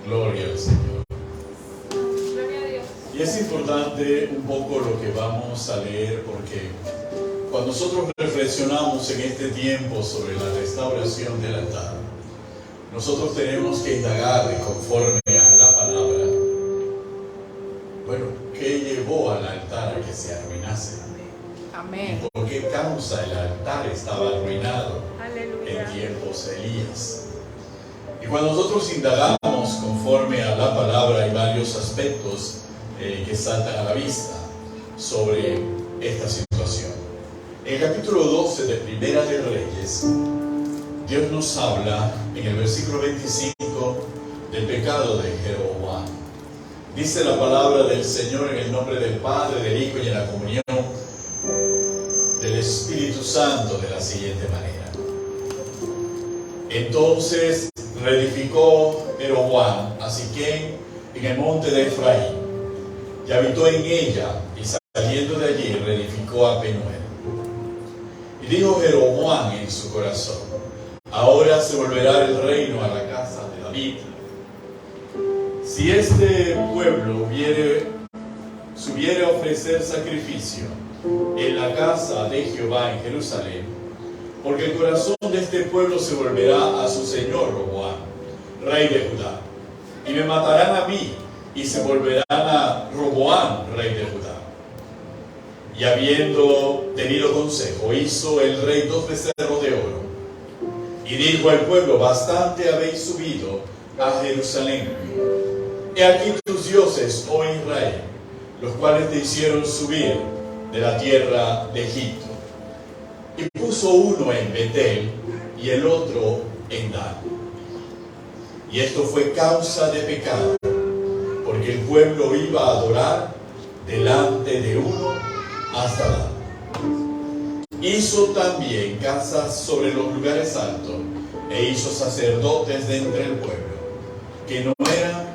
Gloria al Señor. Y es importante un poco lo que vamos a leer, porque cuando nosotros reflexionamos en este tiempo sobre la restauración del altar, nosotros tenemos que indagar conforme a la palabra. Bueno, ¿qué llevó al altar a que se arruinase? Amén. ¿Y por qué causa el altar estaba arruinado? Aleluya. En tiempos de Elías? Y cuando nosotros indagamos conforme a la palabra, hay varios aspectos que saltan a la vista sobre esta situación. En el capítulo 12 de Primera de Reyes, Dios nos habla en el versículo 25 del pecado de Jeroboam. Dice la palabra del Señor en el nombre del Padre, del Hijo y en la comunión del Espíritu Santo de la siguiente manera. Entonces reedificó Jeroboam a Siquem en el monte de Efraín, y habitó en ella, y saliendo de allí reedificó a Penuel. Y dijo Jeroboam en su corazón: ahora se volverá el reino a la casa de David. Si este pueblo subiere a ofrecer sacrificio en la casa de Jehová en Jerusalén, porque el corazón de este pueblo se volverá a su señor Roboam, rey de Judá, y me matarán a mí, y se volverán a Roboam, rey de Judá. Y habiendo tenido consejo, hizo el rey 2 becerros de oro, y dijo al pueblo: bastante habéis subido a Jerusalén. He aquí tus dioses, oh Israel, los cuales te hicieron subir de la tierra de Egipto. Y puso uno en Betel y el otro en Dan. Y esto fue causa de pecado, porque el pueblo iba a adorar delante de uno hasta Dan. Hizo también casas sobre los lugares altos, e hizo sacerdotes de entre el pueblo, que no eran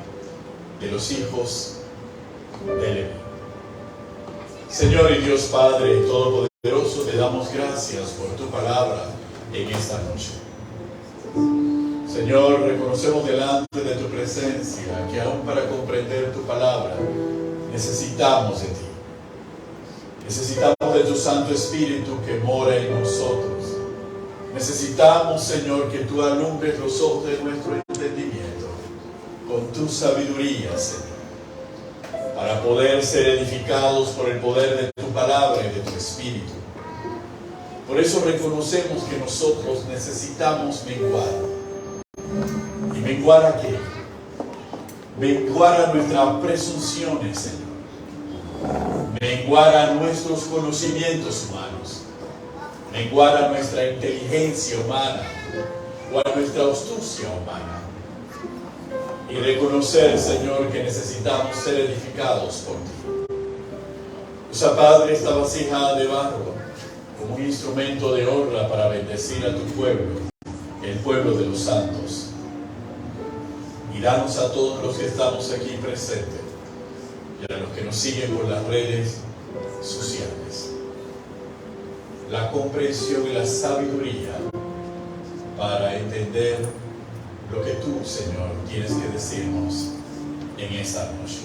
de los hijos de Leví. Señor y Dios Padre Todopoderoso, te damos gracias por tu palabra en esta noche. Señor, reconocemos delante de tu presencia que aún para comprender tu palabra necesitamos de ti. Necesitamos de tu Santo Espíritu que mora en nosotros. Necesitamos, Señor, que tú alumbres los ojos de nuestro entendimiento con tu sabiduría, Señor, para poder ser edificados por el poder de tu palabra y de tu Espíritu. Por eso reconocemos que nosotros necesitamos menguar. ¿Y menguar a qué? Menguar a nuestras presunciones, Señor. Menguar a nuestros conocimientos humanos. Menguar a nuestra inteligencia humana o a nuestra astucia humana. Y reconocer, Señor, que necesitamos ser edificados por ti. Usa, Padre, esta vasija de barro como un instrumento de honra para bendecir a tu pueblo, el pueblo de los santos. Y danos a todos los que estamos aquí presentes y a los que nos siguen por las redes sociales la comprensión y la sabiduría para entender lo que tú, Señor, tienes que decirnos en esta noche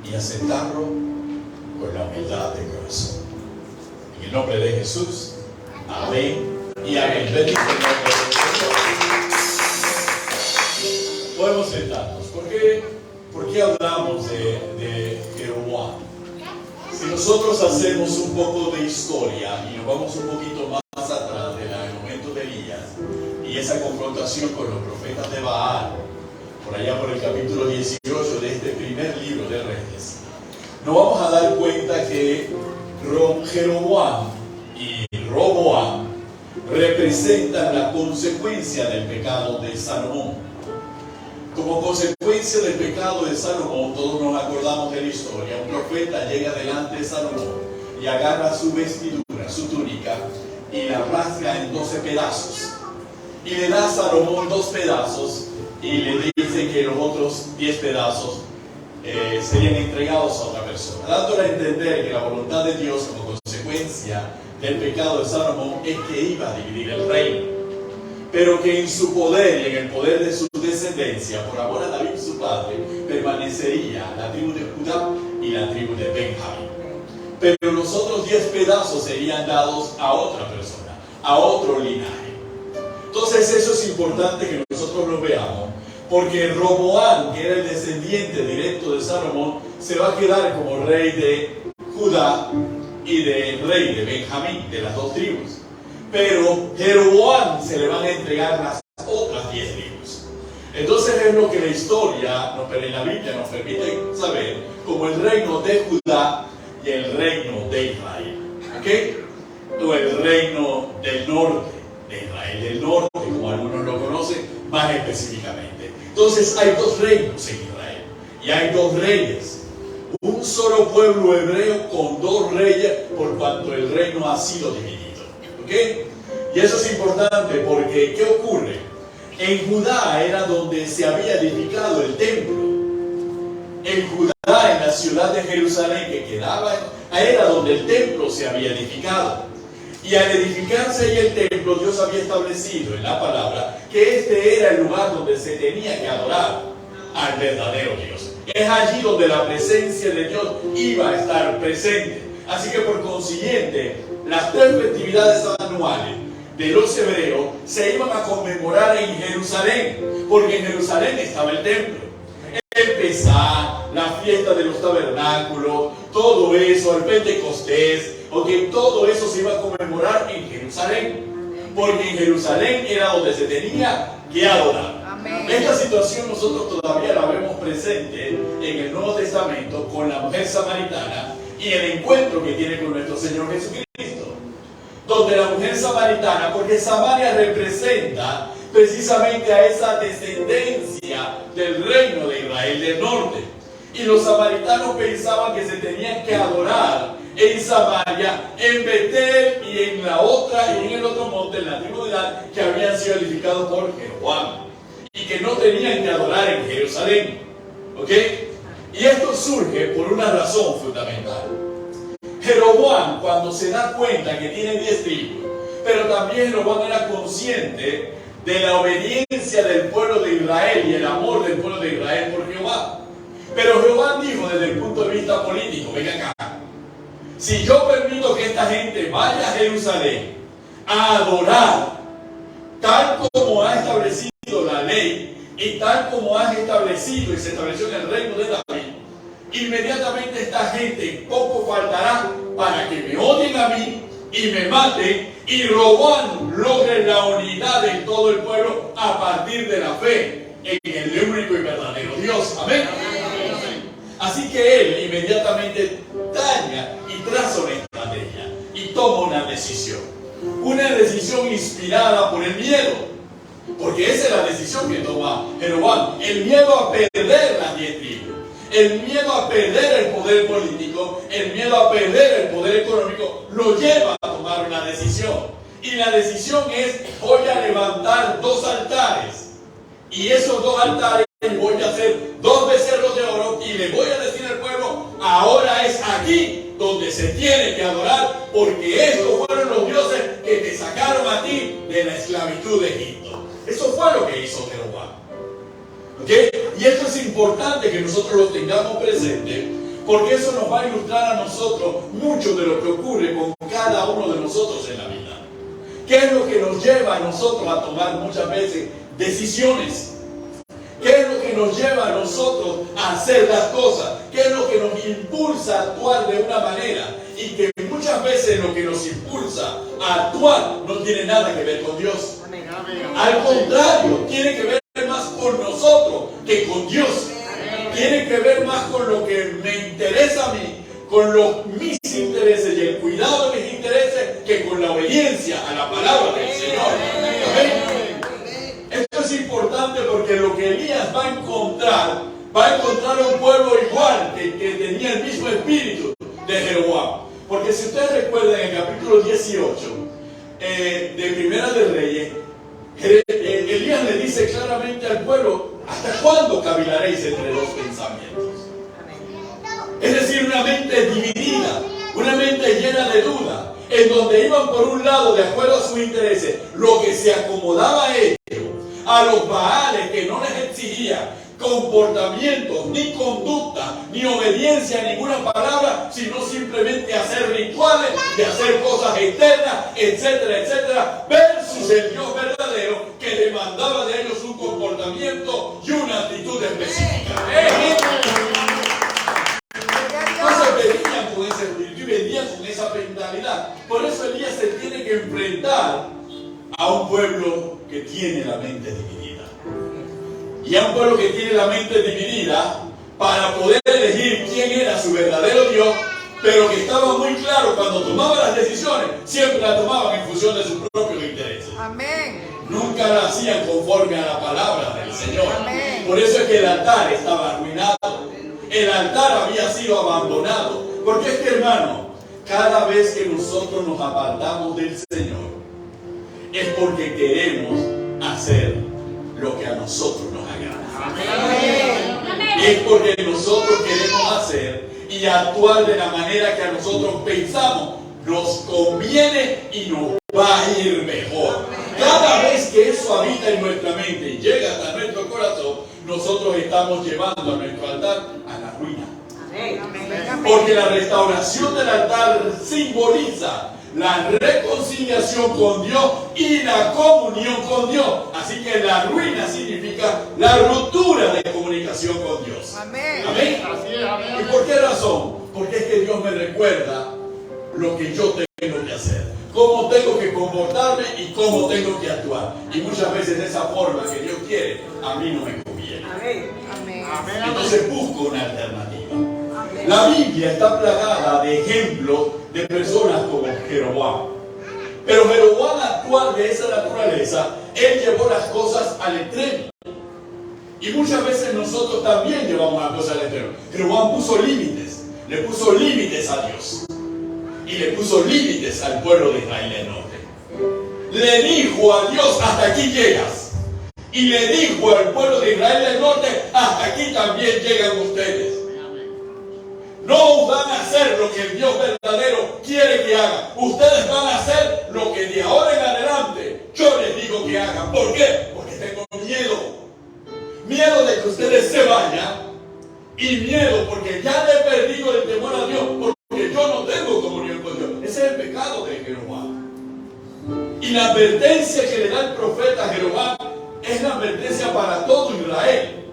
y aceptarlo con la humildad del corazón. En el nombre de Jesús, amén y amén. Bendito el nombre del Señor. Podemos sentarnos. ¿Por qué hablamos de Jeroboam? Si nosotros hacemos un poco de historia y nos vamos un poquito más atrás del momento de Elías y esa confrontación con los profetas de Baal, por allá por el capítulo 18 de este primer libro de Reyes, nos vamos a dar cuenta que Jeroboam y Roboam representan la consecuencia del pecado de Salomón. Como consecuencia del pecado de Salomón, todos nos acordamos de la historia. Un profeta llega delante de Salomón y agarra su vestidura, su túnica, y la rasga en 12 pedazos. Y le da a Salomón 2 pedazos y le dice que los otros 10 pedazos serían entregados a otra persona, dándole a entender que la voluntad de Dios como consecuencia del pecado de Salomón es que iba a dividir el reino, pero que en su poder y en el poder de su deseo descendencia, por amor a David su padre, permanecería la tribu de Judá y la tribu de Benjamín. Pero los otros 10 pedazos serían dados a otra persona, a otro linaje. Entonces eso es importante que nosotros lo veamos, porque Roboam, que era el descendiente directo de Salomón, se va a quedar como rey de Judá y de rey de Benjamín, de las 2 tribus. Pero Jeroboam se le van a entregar las otras 10 tribus. Entonces es lo que la historia, en la Biblia nos permite saber como el reino de Judá y el reino de Israel. ¿Ok? O el reino del norte de Israel, del norte, como algunos lo conocen más específicamente. Entonces hay 2 reinos en Israel y hay 2 reyes. Un solo pueblo hebreo con 2 reyes, por cuanto el reino ha sido dividido. ¿Ok? Y eso es importante porque ¿qué ocurre? En Judá era donde se había edificado el templo. En Judá, en la ciudad de Jerusalén que quedaba, era donde el templo se había edificado. Y al edificarse ahí el templo, Dios había establecido en la palabra que este era el lugar donde se tenía que adorar al verdadero Dios. Es allí donde la presencia de Dios iba a estar presente. Así que por consiguiente, las 3 festividades anuales de los hebreos se iban a conmemorar en Jerusalén, porque en Jerusalén estaba el templo. El Pesá, la fiesta de los tabernáculos, todo eso, el Pentecostés, todo eso se iba a conmemorar en Jerusalén, porque en Jerusalén era donde se tenía que adorar. Amén. Esta situación nosotros todavía la vemos presente en el Nuevo Testamento con la mujer samaritana y el encuentro que tiene con nuestro Señor Jesucristo, donde la mujer samaritana, porque Samaria representa precisamente a esa descendencia del reino de Israel del norte, y los samaritanos pensaban que se tenían que adorar en Samaria, en Betel y en la otra, y en el otro monte, en la tribu de Dan, que habían sido edificados por Jeroboam, y que no tenían que adorar en Jerusalén. ¿Ok? Y esto surge por una razón fundamental. Jeroboam, cuando se da cuenta que tiene 10 tribus, pero también Jeroboam era consciente de la obediencia del pueblo de Israel y el amor del pueblo de Israel por Jehová. Pero Jehová dijo desde el punto de vista político, venga acá, si yo permito que esta gente vaya a Jerusalén a adorar, tal como ha establecido la ley y tal como ha establecido y se estableció en el reino de David, inmediatamente esta gente poco faltará para que me odien a mí y me maten, y Roboam logre la unidad de todo el pueblo a partir de la fe en el único y verdadero Dios. Amén. Así que él inmediatamente daña y traza una estrategia y toma una decisión inspirada por el miedo, porque esa es la decisión que toma Jeroboam, el miedo a perder las 10 tribus, el miedo a perder el poder político, el miedo a perder el poder económico, lo lleva a tomar una decisión, y la decisión es: voy a levantar 2 altares, y esos 2 altares voy a hacer 2 becerros de oro, y le voy a decir al pueblo: ahora es aquí donde se tiene que adorar, porque estos fueron los dioses que te sacaron a ti de la esclavitud de Egipto. Eso fue lo que hizo Jeroboam. ¿Okay? Y esto es importante que nosotros lo tengamos presente, porque eso nos va a ilustrar a nosotros mucho de lo que ocurre con cada uno de nosotros en la vida. ¿Qué es lo que nos lleva a nosotros a tomar muchas veces decisiones? ¿Qué es lo que nos lleva a nosotros a hacer las cosas? ¿Qué es lo que nos impulsa a actuar de una manera? Y que muchas veces lo que nos impulsa a actuar no tiene nada que ver con Dios. Al contrario, tiene que ver más con nosotros que con Dios. Tiene que ver más con lo que me interesa a mí, con mis intereses y el cuidado de mis intereses, que con la obediencia a la palabra del Señor. ¿Amén? Esto es importante porque lo que Elías va a encontrar un pueblo igual que tenía el mismo espíritu de Jeroboam. Porque si ustedes recuerdan en el capítulo 18 de Primera de Reyes, Elías le dice claramente al pueblo: ¿hasta cuándo cavilaréis entre 2 pensamientos? Es decir, una mente dividida, una mente llena de duda, en donde iban por un lado de acuerdo a sus intereses, lo que se acomodaba a ellos, a los Baales, que no les exigía comportamiento, ni conducta, ni obediencia a ninguna palabra, sino simplemente hacer rituales, de hacer cosas externas, etcétera, etcétera, versus el Dios verdadero que demandaba de ellos un comportamiento y una actitud específica. Entonces venían con ese espíritu y venían con esa mentalidad. Por eso Elías se tiene que enfrentar a un pueblo que tiene la mente dividida. Y a un pueblo que tiene la mente dividida para poder elegir quién era su verdadero Dios, pero que estaba muy claro cuando tomaban las decisiones, siempre las tomaban en función de sus propios intereses. Amén. Nunca las hacían conforme a la palabra del Señor. Amén. Por eso es que el altar estaba arruinado. El altar había sido abandonado. Porque es que, hermano, cada vez que nosotros nos apartamos del Señor, es porque queremos hacer lo que a nosotros nos agrada. Amén. Es porque nosotros queremos hacer y actuar de la manera que a nosotros pensamos nos conviene y nos va a ir mejor. Cada vez que eso habita en nuestra mente y llega hasta nuestro corazón, nosotros estamos llevando a nuestro altar a la ruina. Porque la restauración del altar simboliza la reconciliación con Dios y la comunión con Dios. Así que la ruina significa la ruptura de comunicación con Dios. Amén. ¿Amén? ¿Y por qué razón? Porque es que Dios me recuerda lo que yo tengo que hacer, cómo tengo que comportarme y cómo tengo que actuar. Y muchas veces de esa forma que Dios quiere, a mí no me conviene. Amén. Entonces busco una alternativa. La Biblia está plagada de ejemplos de personas como Jeroboam. Pero Jeroboam, actual de esa naturaleza, él llevó las cosas al extremo. Y muchas veces nosotros también llevamos las cosas al extremo. Jeroboam puso límites. Le puso límites a Dios. Y le puso límites al pueblo de Israel del norte. Le dijo a Dios, hasta aquí llegas. Y le dijo al pueblo de Israel del norte, hasta aquí también llegan ustedes. No van a hacer lo que el Dios verdadero quiere que hagan. Ustedes van a hacer lo que de ahora en adelante yo les digo que hagan. ¿Por qué? Porque tengo miedo. Miedo de que ustedes se vayan. Y miedo porque ya le he perdido el temor a Dios. Porque yo no tengo comunión con Dios. Ese es el pecado de Jeroboam. Y la advertencia que le da el profeta a Jeroboam es la advertencia para todo Israel.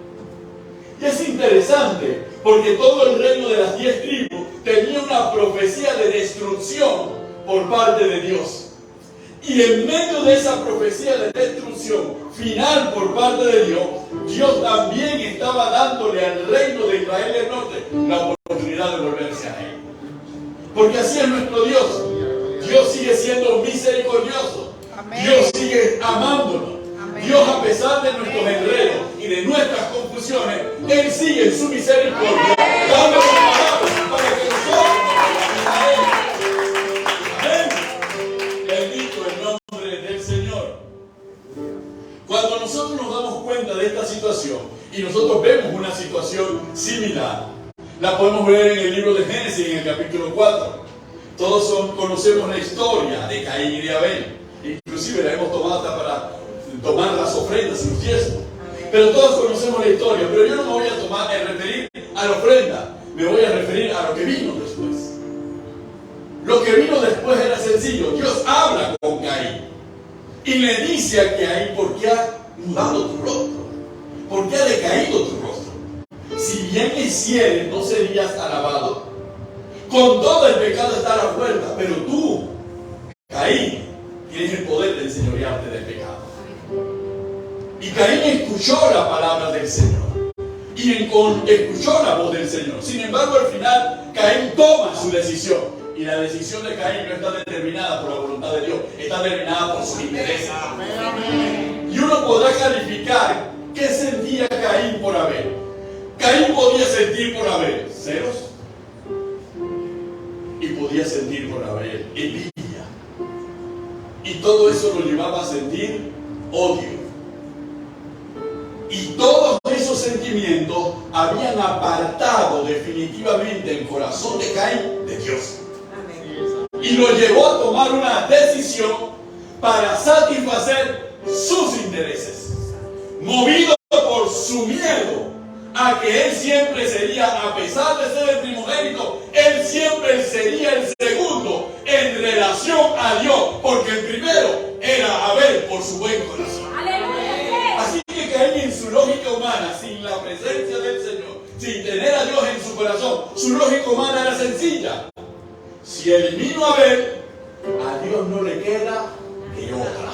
Y es interesante porque todo el reino de las 10 tribus tenía una profecía de destrucción por parte de Dios. Y en medio de esa profecía de destrucción final por parte de Dios, Dios también estaba dándole al reino de Israel del norte la oportunidad de volverse a Él. Porque así es nuestro Dios. Dios sigue siendo misericordioso. Amén. Dios sigue amándonos. Amén. Dios, a pesar de nuestros enredos y de nuestras confusiones, Él sigue en su misericordia, dándonos palabras para que nosotros nos a Él. Amén. Bendito el nombre del Señor. Cuando nosotros nos damos cuenta de esta situación y nosotros vemos una situación similar, la podemos ver en el libro de Génesis, en el capítulo 4. Todos conocemos la historia de Caín y de Abel. Inclusive la hemos tomado hasta para tomar las ofrendas y los diezmos. Pero todos conocemos la historia. Pero yo no me voy a referir a la ofrenda. Me voy a referir a lo que vino después. Lo que vino después era sencillo. Dios habla con Caín y le dice a Caín: ¿por qué ha mudado tu rostro? ¿Por qué ha decaído tu rostro? Si bien hicieres, no serías alabado. Con todo el pecado está a la puerta, pero tú, Caín, tienes el poder de enseñorearte del pecado. Y Caín escuchó la palabra del Señor y escuchó la voz del Señor. Sin embargo, al final, Caín toma su decisión. Y la decisión de Caín no está determinada por la voluntad de Dios, está determinada por sus intereses. Y uno podrá calificar qué sentía Caín por Abel. Caín podía sentir por Abel celos. Y podía sentir por Abel envidia. Y todo eso lo llevaba a sentir odio. Y todos esos sentimientos habían apartado definitivamente el corazón de Caín de Dios. Y lo llevó a tomar una decisión para satisfacer sus intereses. movido por su miedo a que él siempre sería, a pesar de ser el primogénito, él siempre sería el segundo en relación a Dios, porque el primero era Abel por su buen corazón. Así que Caín, en su lógica humana, sin la presencia del Señor, sin tener a Dios en su corazón, su lógica humana era sencilla. Si elimino a Abel, a Dios no le queda que otra.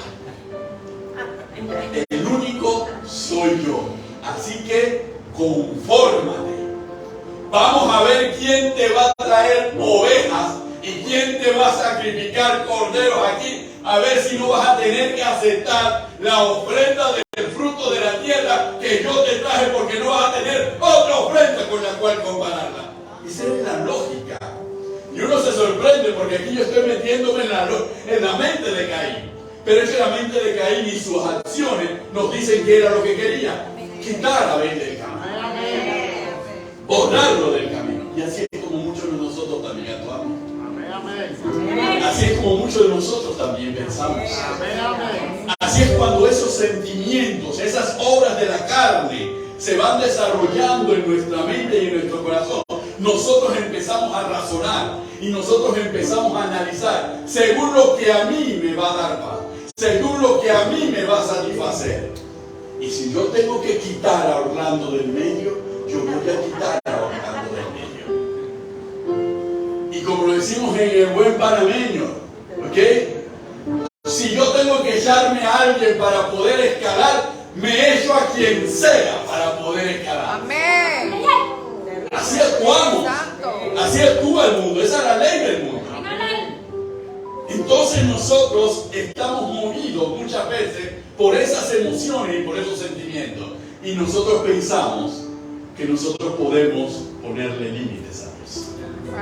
El único soy yo. Así que confórmate. Vamos a ver quién te va a traer ovejas y quién te va a sacrificar corderos aquí. A ver si no vas a tener que aceptar la ofrenda del fruto de la tierra que yo te traje, porque no vas a tener otra ofrenda con la cual compararla. Esa es la lógica. Y uno se sorprende porque aquí yo estoy metiéndome en la mente de Caín. Pero es que la mente de Caín y sus acciones nos dicen que era lo que quería: quitar a Abel del camino, borrarlo del camino. Y así es como muchos de nosotros también actuamos. Así es como muchos de nosotros también pensamos. Así es cuando esos sentimientos, esas obras de la carne se van desarrollando en nuestra mente y en nuestro corazón. Nosotros empezamos a razonar y nosotros empezamos a analizar según lo que a mí me va a dar paz, según lo que a mí me va a satisfacer. Y si yo tengo que quitar a Orlando del medio, yo voy a quitar a Orlando del medio. Y como lo decimos en el buen panameño, ¿ok? Si yo tengo que echarme a alguien para poder escalar, me echo a quien sea para poder escalar. Amén. Así actuamos. Así actúa el mundo. Esa es la ley del mundo. Entonces nosotros estamos movidos muchas veces por esas emociones y por esos sentimientos. Y nosotros pensamos que nosotros podemos ponerle límites a Dios.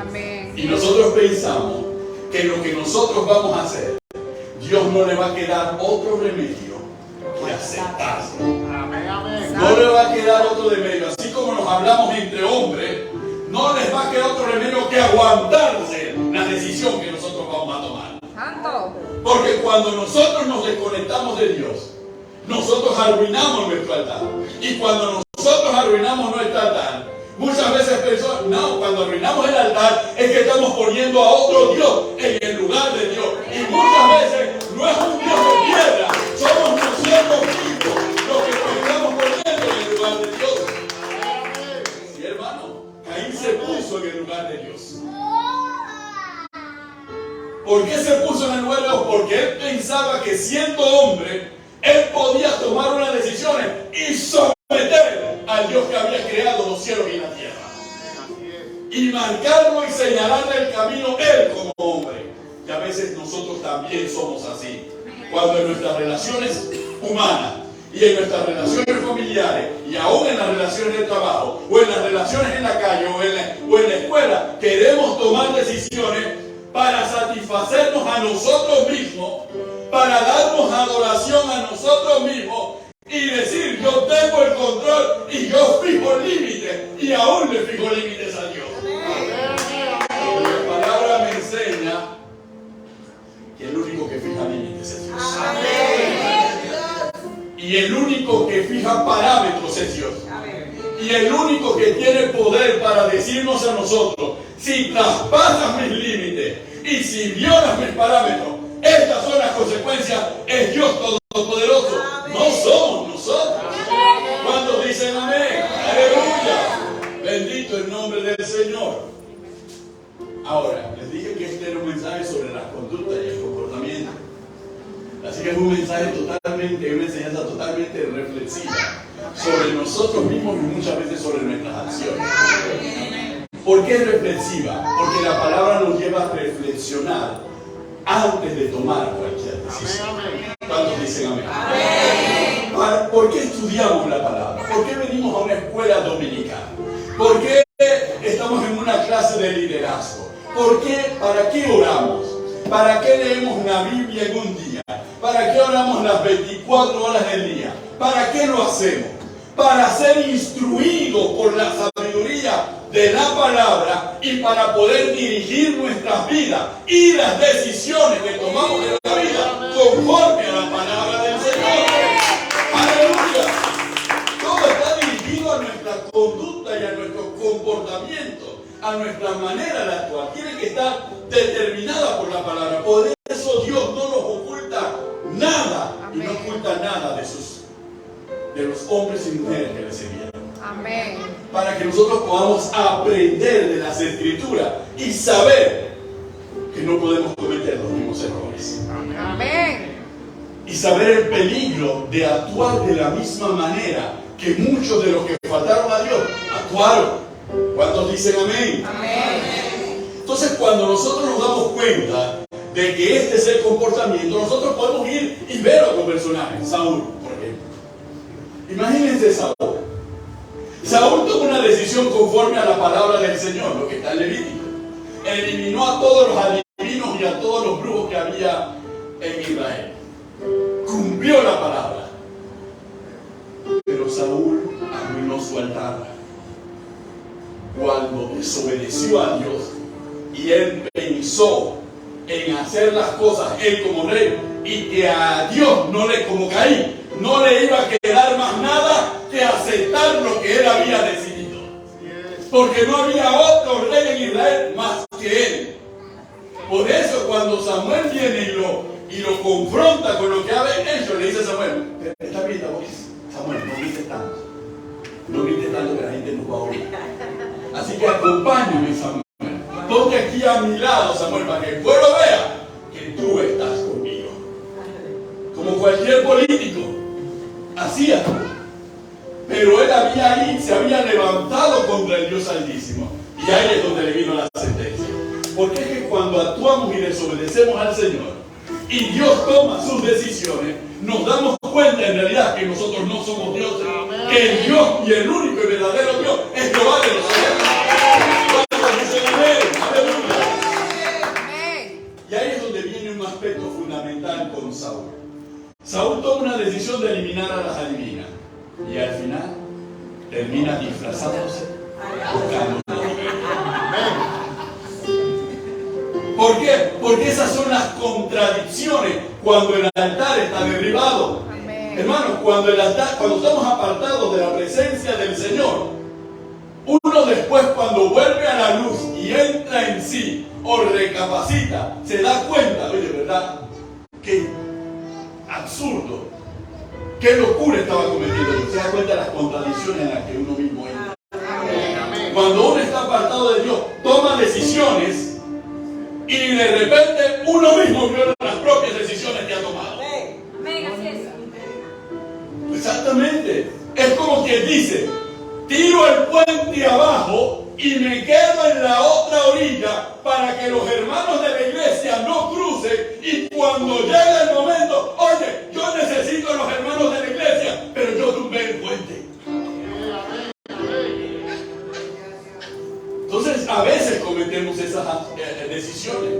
Amén. Y nosotros pensamos que lo que nosotros vamos a hacer, Dios no le va a quedar otro remedio que aceptarlo. No le va a quedar otro remedio. Así como nos hablamos entre hombres, no les va a quedar otro remedio que aguantarse la decisión que nosotros vamos a tomar. Porque cuando nosotros nos desconectamos de Dios, nosotros arruinamos nuestro altar. Y cuando nosotros arruinamos nuestro altar, muchas veces pensamos, no, cuando arruinamos el altar es que estamos poniendo a otro Dios en el lugar de Dios. Y muchas veces no es un Dios de piedra, somos nosotros mismos los que nos estamos poniendo en el lugar de Dios. Sí, hermano, Caín se puso en el lugar de Dios. ¿Por qué se puso en el lugar de Dios? Porque él pensaba que siendo hombre, él podía tomar unas decisiones y someter al Dios que había creado los cielos y la tierra. Y marcarlo y señalarle el camino él como hombre. Y a veces nosotros también somos así. Cuando en nuestras relaciones humanas y en nuestras relaciones familiares y aún en las relaciones de trabajo o en las relaciones en la calle o en la escuela queremos tomar decisiones para satisfacernos a nosotros mismos, para darnos adoración a nosotros mismos y decir yo tengo el control y yo fijo límites y aún le fijo límites a Dios. La palabra me enseña que el único que fija límites es Dios. Y el único que fija parámetros es Dios. Y el único que tiene poder para decirnos a nosotros, si traspasas mis límites y si violas mis parámetros, estas son las consecuencias, es Dios Todopoderoso. No somos nosotros. ¿Cuántos dicen amén? Aleluya. Bendito el nombre del Señor. Ahora, les dije que este era un mensaje sobre las conductas y el comportamiento. Así que es un mensaje totalmente, una enseñanza totalmente reflexiva sobre nosotros mismos y muchas veces sobre nuestras acciones. ¿Por qué reflexiva? Porque la palabra nos lleva a reflexionar antes de tomar cualquier decisión. ¿Cuántos dicen amén? ¿Por qué estudiamos la palabra? ¿Por qué venimos a una escuela dominical? ¿Por qué estamos en una clase de liderazgo? ¿Por qué? ¿Para qué oramos? ¿Para qué leemos la Biblia en un día? ¿Para qué oramos las 24 horas del día? ¿Para qué lo hacemos? Para ser instruidos por la sabiduría de la palabra y para poder dirigir nuestras vidas y las decisiones que tomamos en la vida conforme a la palabra del Señor. ¡Aleluya! a nuestra manera de actuar. Tiene que estar determinada por la palabra. Por eso Dios no nos oculta nada. Amén. Y no oculta nada de los hombres y mujeres que le sirvieron. Amén. Para que nosotros podamos aprender de las Escrituras y saber que no podemos cometer los mismos errores. Amén. Y saber el peligro de actuar de la misma manera que muchos de los que faltaron a Dios actuaron. ¿Cuántos dicen amén? Amén. Entonces, cuando nosotros nos damos cuenta de que este es el comportamiento, nosotros podemos ir y ver a otro personaje. Saúl, por ejemplo. Imagínense Saúl. Saúl tomó una decisión conforme a la palabra del Señor, lo que está en Levítico. Eliminó a todos los adivinos y a todos los brujos que había en Israel. Cumplió la palabra. Pero Saúl arruinó su altar cuando desobedeció a Dios y él pensó en hacer las cosas él como rey y que a Dios no le, como Caín, no le iba a quedar más nada que aceptar lo que él había decidido, porque no había otro rey en Israel más que él. Por eso cuando Samuel viene y lo confronta con lo que había hecho, le dice a Samuel: está bien, Samuel, no grites tanto que la gente nos va a oír. Así que acompáñame, Samuel. Ponte aquí a mi lado, Samuel, para que el pueblo vea que tú estás conmigo. Como cualquier político hacía. Pero él se había levantado contra el Dios Altísimo. Y ahí es donde le vino la sentencia. Porque es que cuando actuamos y desobedecemos al Señor y Dios toma sus decisiones, nos damos cuenta en realidad que nosotros no somos dioses, que el Dios y el único y verdadero Dios es Jehová de los ejércitos. Y ahí es donde viene un aspecto fundamental con Saúl. Saúl toma una decisión de eliminar a las adivinas y al final termina disfrazándose, buscando. ¿Por qué? Porque esas son las contradicciones cuando el altar está derribado. Amén. Hermanos, cuando estamos apartados de la presencia del Señor, uno después cuando vuelve a la luz y entra en sí o recapacita, se da cuenta, oye, ¿verdad? Qué absurdo, qué locura estaba cometiendo. Se da cuenta de las contradicciones en las que uno mismo entra. Amén. Cuando uno está apartado de Dios, toma decisiones y de repente uno mismo viola las propias decisiones que ha tomado. Amén, así es. Exactamente. Es como quien dice: tiro el puente abajo y me quedo en la otra orilla para que los hermanos de la iglesia no crucen, y cuando llega el momento, oye, yo necesito a los hermanos de la iglesia, pero yo tumbé el puente. Entonces, a veces cometemos esas decisiones.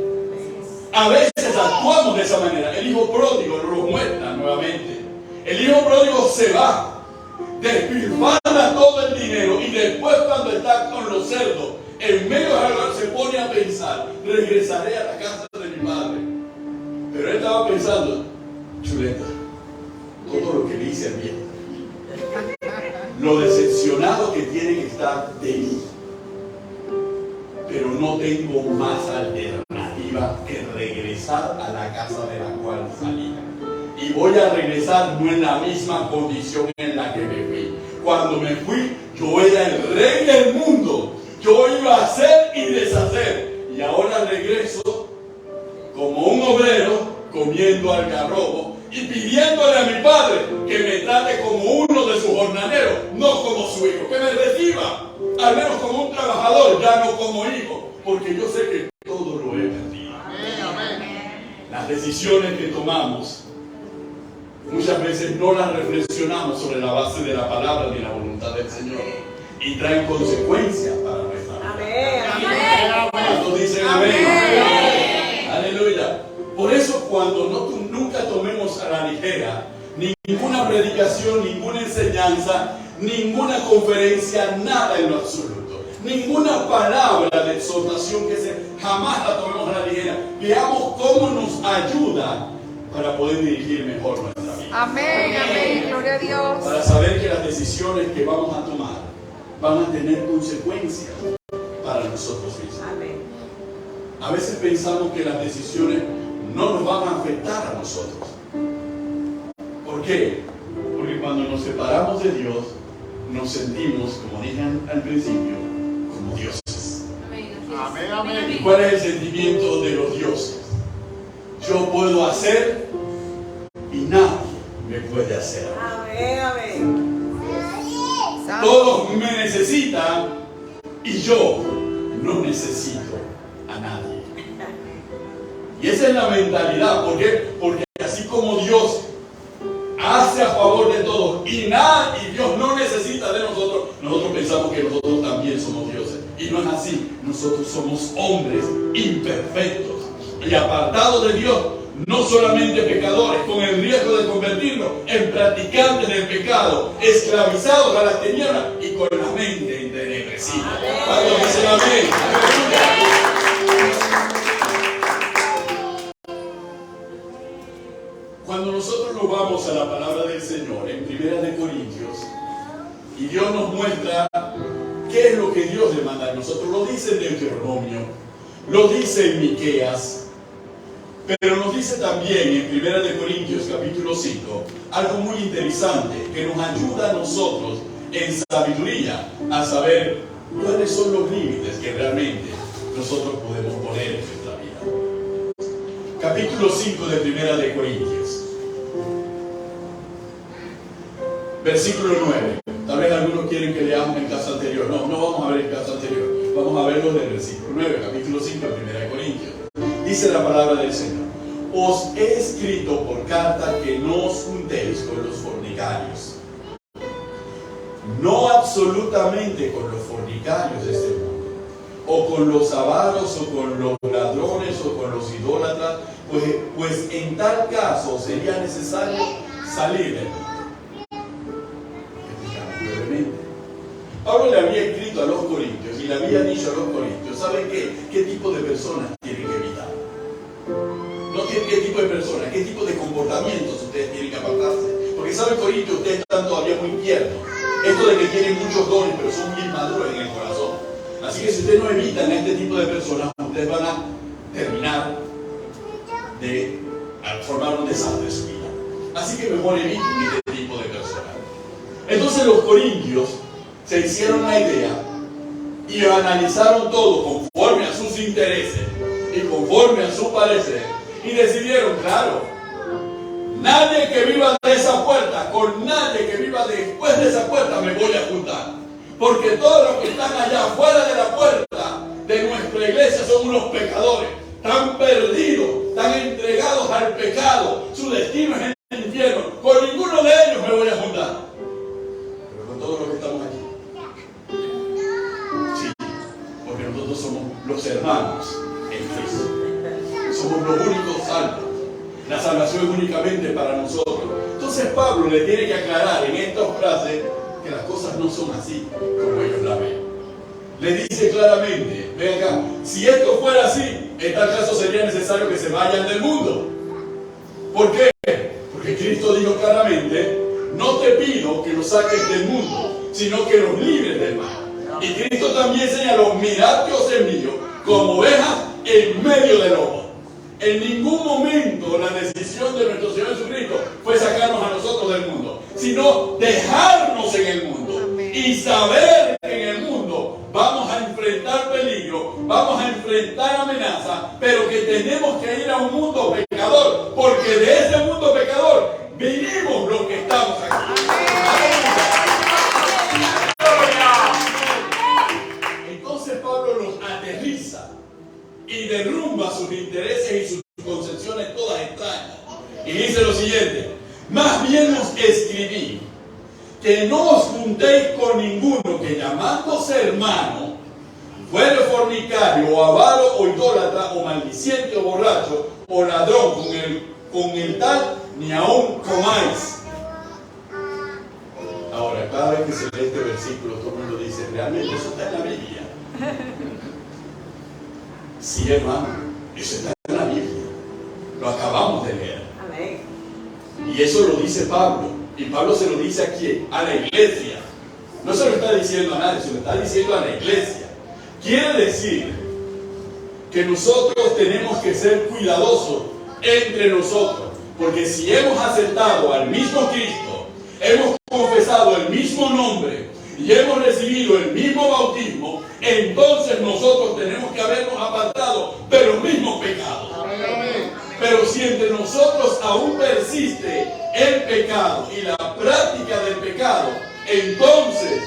A veces actuamos de esa manera. El hijo pródigo lo muestra nuevamente. El hijo pródigo se va, despilfarra todo el dinero y después, cuando está con los cerdos en medio del hogar, se pone a pensar: regresaré a la casa de mi padre. Pero él estaba pensando: chuleta, todo lo que le hice al viejo, lo decepcionado que tiene que estar de mí. Pero no tengo más alternativa que regresar a la casa de la cual salí. Y voy a regresar no en la misma condición en la que me fui. Cuando me fui, yo era el rey del mundo. Yo iba a hacer y deshacer. Y ahora regreso como un obrero comiendo algarrobo y pidiéndole a mi padre que me trate como uno de sus jornaleros, no como su hijo. Que me reciba al menos como un trabajador, ya no como hijo, porque yo sé que todo lo he perdido. Las decisiones que tomamos muchas veces no las reflexionamos sobre la base de la palabra ni la voluntad del Señor, y traen consecuencias para nuestra vida. ¿Cuántos dicen amén? Amén. Aleluya. Por eso, cuando nunca tomemos a la ligera ninguna predicación, ninguna enseñanza, ninguna conferencia, nada en lo absoluto, ninguna palabra de exhortación jamás la tomemos a la ligera. Veamos cómo nos ayuda para poder dirigir mejor nuestra vida. Amén, amén, gloria a Dios. Para saber que las decisiones que vamos a tomar van a tener consecuencias para nosotros mismos. Amén. A veces pensamos que las decisiones no nos van a afectar a nosotros. ¿Por qué? Porque cuando nos separamos de Dios, nos sentimos, como dije al principio, como dioses. Amén, amén. ¿Y cuál es el sentimiento de los dioses? Yo puedo hacer y nadie me puede hacer. Amén, amén. Todos me necesitan y yo no necesito a nadie. Y esa es la mentalidad. ¿Por qué? Porque así como Dios hace a favor de todos y Dios no necesita de nosotros, nosotros pensamos que nosotros también somos dioses. Y no es así. Nosotros somos hombres imperfectos y apartados de Dios, no solamente pecadores, con el riesgo de convertirnos en practicantes del pecado, esclavizados a las tinieblas y con la mente entenebrecida. Cuando dicen amén, aleluya. Cuando nosotros nos vamos a la palabra del Señor en 1 Corintios y Dios nos muestra qué es lo que Dios demanda a nosotros, lo dice en Deuteronomio, lo dice en Miqueas, pero nos dice también en 1 Corintios capítulo 5 algo muy interesante que nos ayuda a nosotros en sabiduría a saber cuáles son los límites que realmente nosotros podemos poner en nuestra vida. Capítulo 5 de 1 Corintios, versículo 9. Tal vez algunos quieren que leamos el caso anterior. No vamos a ver el caso anterior. Vamos a verlo del versículo 9, capítulo 5 de 1 Corintios. Dice la palabra del Señor: os he escrito por carta que no os juntéis con los fornicarios. No absolutamente con los fornicarios de este mundo, o con los avaros, o con los ladrones, o con los idólatras, pues en tal caso sería necesario salir del mundo. Pablo le había escrito a los corintios y le había dicho a los corintios: ¿saben qué tipo de personas tienen que evitar? No tienen qué tipo de personas, qué tipo de comportamientos ustedes tienen que apartarse. Porque saben, corintios, ustedes están todavía muy tiernos. Esto de que tienen muchos dones, pero son muy inmaduros en el corazón. Así que si ustedes no evitan a este tipo de personas, ustedes van a terminar de formar un desastre en su vida. Así que mejor eviten este tipo de personas. Entonces los corintios se hicieron una idea y analizaron todo conforme a sus intereses y conforme a su parecer, y decidieron, claro, nadie que viva de esa puerta, con nadie que viva después de esa puerta me voy a juntar, porque todos los que están allá fuera de la puerta de nuestra iglesia son unos pecadores, tan perdidos, tan entregados al pecado, su destino es el infierno, con ninguno de ellos me voy a juntar, pero con todos los que estamos aquí. Nosotros somos los hermanos en Cristo. Somos los únicos salvos. La salvación es únicamente para nosotros. Entonces Pablo le tiene que aclarar en estas frases que las cosas no son así como ellos la ven. Le dice claramente: ven acá, si esto fuera así, en tal caso sería necesario que se vayan del mundo. ¿Por qué? Porque Cristo dijo claramente: no te pido que los saques del mundo, sino que los libres del mal. Y Cristo también señaló: mirad que os envío como ovejas en medio de lobos. En ningún momento la decisión de nuestro Señor Jesucristo fue sacarnos a nosotros del mundo, sino dejarnos en el mundo y saber que en el mundo vamos a enfrentar peligro, vamos a enfrentar amenaza, pero que tenemos que ir a un mundo pecador, porque de ese mundo pecador vinimos los que estamos aquí. Pablo los aterriza y derrumba sus intereses y sus concepciones todas extrañas. Y dice lo siguiente: más bien os escribí que no os juntéis con ninguno que, llamándose hermano, fuere fornicario o avaro o idólatra o maldiciente o borracho o ladrón, con el tal ni aún comáis. Ahora, cada vez que se lee este versículo, todo el mundo dice: realmente eso está en la Biblia. Sí, hermano, eso está en la Biblia. Lo acabamos de leer. Amén. Y eso lo dice Pablo. Y Pablo se lo dice a quién? A la iglesia. No se lo está diciendo a nadie, se lo está diciendo a la iglesia. Quiere decir que nosotros tenemos que ser cuidadosos entre nosotros, porque si hemos aceptado al mismo Cristo, hemos confesado el mismo nombre y hemos recibido el mismo bautismo, entonces nosotros tenemos que habernos apartado de los mismos pecados. Pero si entre nosotros aún persiste el pecado y la práctica del pecado, entonces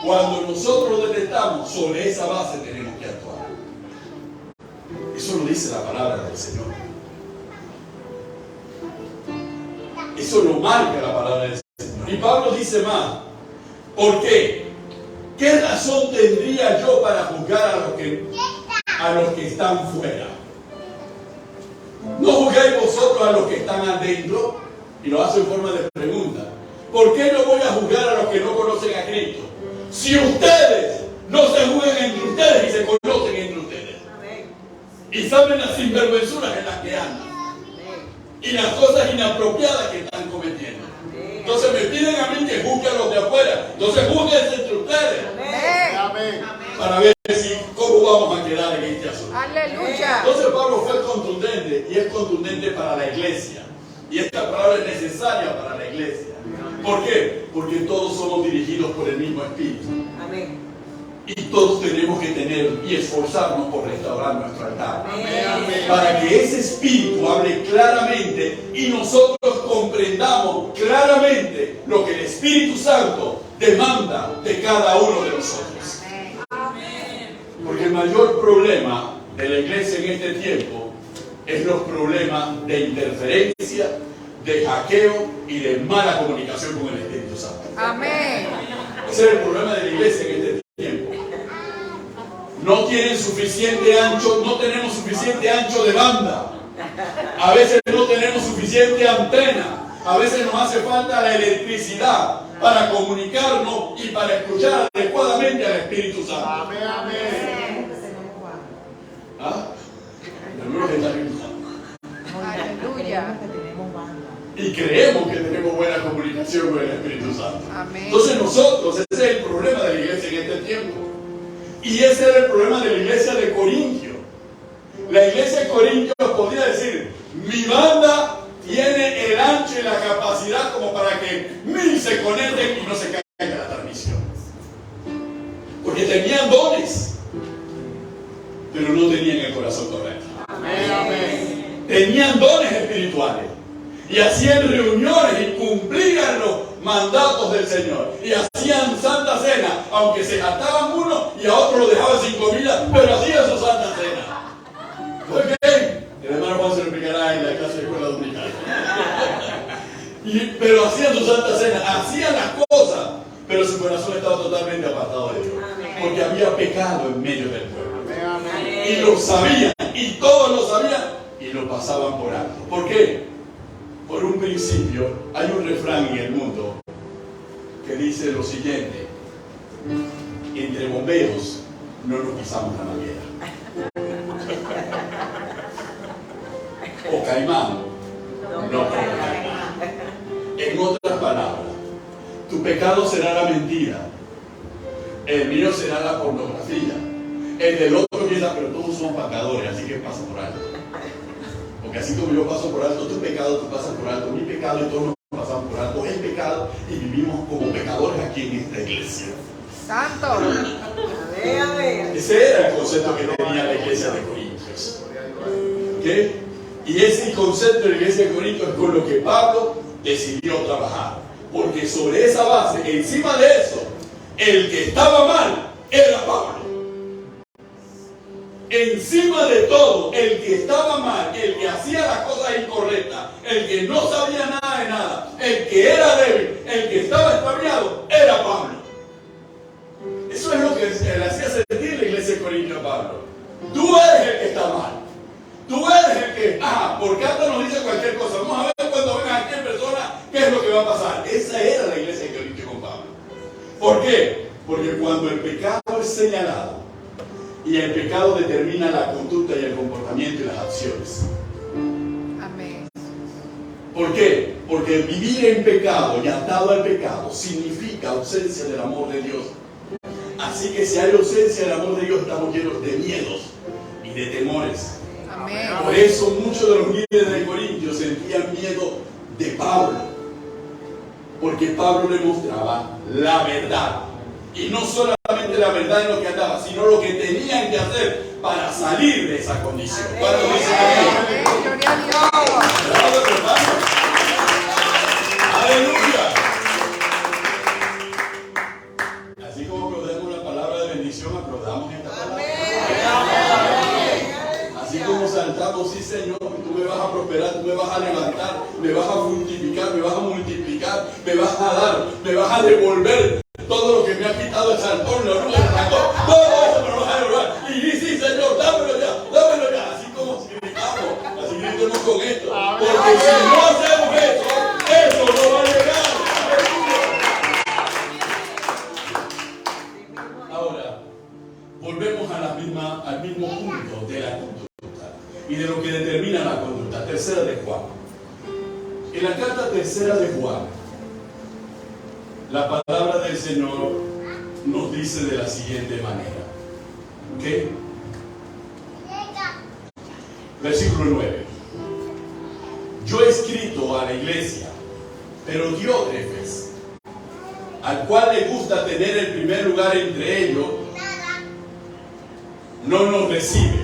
cuando nosotros lo detectamos, sobre esa base tenemos que actuar. Eso lo dice la palabra del Señor. Eso lo marca la palabra del Señor. Y Pablo dice más. ¿Por qué? ¿Qué razón tendría yo para juzgar a los que están fuera? ¿No juzgáis vosotros a los que están adentro? Y lo hace en forma de pregunta. ¿Por qué no voy a juzgar a los que no conocen a Cristo? Si ustedes no se juzgan entre ustedes y se conocen entre ustedes. Y saben las sinvergüenzuras en las que andan. Y las cosas inapropiadas que están cometiendo. Entonces me piden a mí que juzgue a los de afuera. Entonces juzguense entre ustedes. Amén. Para ver cómo vamos a quedar en este asunto. Aleluya. Entonces Pablo fue contundente y es contundente para la iglesia. Y esta palabra es necesaria para la iglesia. ¿Por qué? Porque todos somos dirigidos por el mismo Espíritu. Amén. Y todos tenemos que tener y esforzarnos por restaurar nuestro altar. Amén. Para que ese Espíritu hable claramente y nosotros comprendamos claramente lo que el Espíritu Santo demanda de cada uno de nosotros. Porque el mayor problema de la iglesia en este tiempo es los problemas de interferencia, de hackeo y de mala comunicación con el Espíritu Santo. Amén. Ese es el problema de la iglesia en este tiempo. No tienen suficiente ancho, no tenemos suficiente ancho de banda. A veces no tenemos suficiente antena. A veces nos hace falta la electricidad para comunicarnos y para escuchar adecuadamente al Espíritu Santo. Amén. ¿Ah? Algunos están dibujando. Aleluya. Y creemos que tenemos buena comunicación con el Espíritu Santo. Amén. Entonces nosotros, ese es el problema de la iglesia en este tiempo. Y ese era el problema de la iglesia de Corintio. La iglesia de Corintio podría decir, mi banda tiene el ancho y la capacidad como para que 1000 se conecten y no se caiga la transmisión. Porque tenían dones, pero no tenían el corazón correcto. Amén. Tenían dones espirituales y hacían reuniones y cumplían los mandatos del Señor y hacían santa cena, aunque se jactaban uno y a otro lo dejaban sin comida, pero hacían su santa cena. ¿Ok? El hermano Juan se lo explicará en la clase de escuela dominical. Pero hacían su santa cena, hacían las cosas, pero su corazón estaba totalmente apartado de Dios, porque había pecado en medio del pueblo. Amén. Y lo sabían, y todos lo sabían, y lo pasaban por alto. ¿Por qué? Por un principio, hay un refrán en el mundo que dice lo siguiente: entre bomberos no nos pisamos la manguera. O caimán, no. En otras palabras, tu pecado será la mentira, el mío será la pornografía, el del otro piensa, pero todos somos pecadores, así que pasa por alto. Porque así como yo paso por alto tu pecado, tú pasas por alto mi pecado y todos nos pasamos por alto el pecado y vivimos como pecadores aquí en esta iglesia. Santo. Amén, amén. Ese era el concepto que tenía la iglesia de Corintios. ¿Ok? Y ese concepto de la iglesia de Corintios es con lo que Pablo decidió trabajar. Porque sobre esa base, encima de eso, el que estaba mal era Pablo. Encima de todo, el que estaba mal, el que hacía las cosas incorrectas, el que no sabía nada de nada, el que era débil, el que estaba extraviado, era Pablo. Eso es lo que le hacía sentir la iglesia de Corintios a Pablo. Tú eres el que está mal. Tú eres el que, porque hasta nos dice cualquier cosa. Vamos a ver cuando venga aquí en persona qué es lo que va a pasar. Esa era la iglesia de Corintios con Pablo. ¿Por qué? Porque cuando el pecado es señalado, y el pecado determina la conducta y el comportamiento y las acciones. Amén. ¿Por qué? Porque vivir en pecado y atado al pecado significa ausencia del amor de Dios. Así que si hay ausencia del amor de Dios, estamos llenos de miedos y de temores. Amén. Por eso muchos de los líderes de Corintios sentían miedo de Pablo, porque Pablo le mostraba la verdad, y no solamente la verdad en lo que andaba, sino lo que tenían que hacer para salir de esa condición. ¿Cuántos dicen amén? Amén. Gloria a Dios. Bravo, hermano. Aleluya. Así como aplaudimos la palabra de bendición, aplaudamos esta palabra. Así como saltamos, sí Señor, tú me vas a prosperar, tú me vas a levantar, me vas a fructificar, me vas a multiplicar, me vas a dar, me vas a devolver todo lo que me ha quitado el saltón, la luz, el tractor, todo eso me lo vas a devolver. Y sí Señor, dámelo ya, así como gritamos, así gritemos con esto, porque si no hacemos eso no va a llegar. Ahora, volvemos al mismo punto de la conducta y de lo que determina la conducta. Tercera de Juan. En la carta tercera de Juan, la palabra del Señor nos dice de la siguiente manera. ¿Ok? Versículo 9. Yo he escrito a la iglesia, pero Diótrefes, al cual le gusta tener el primer lugar entre ellos, no nos recibe.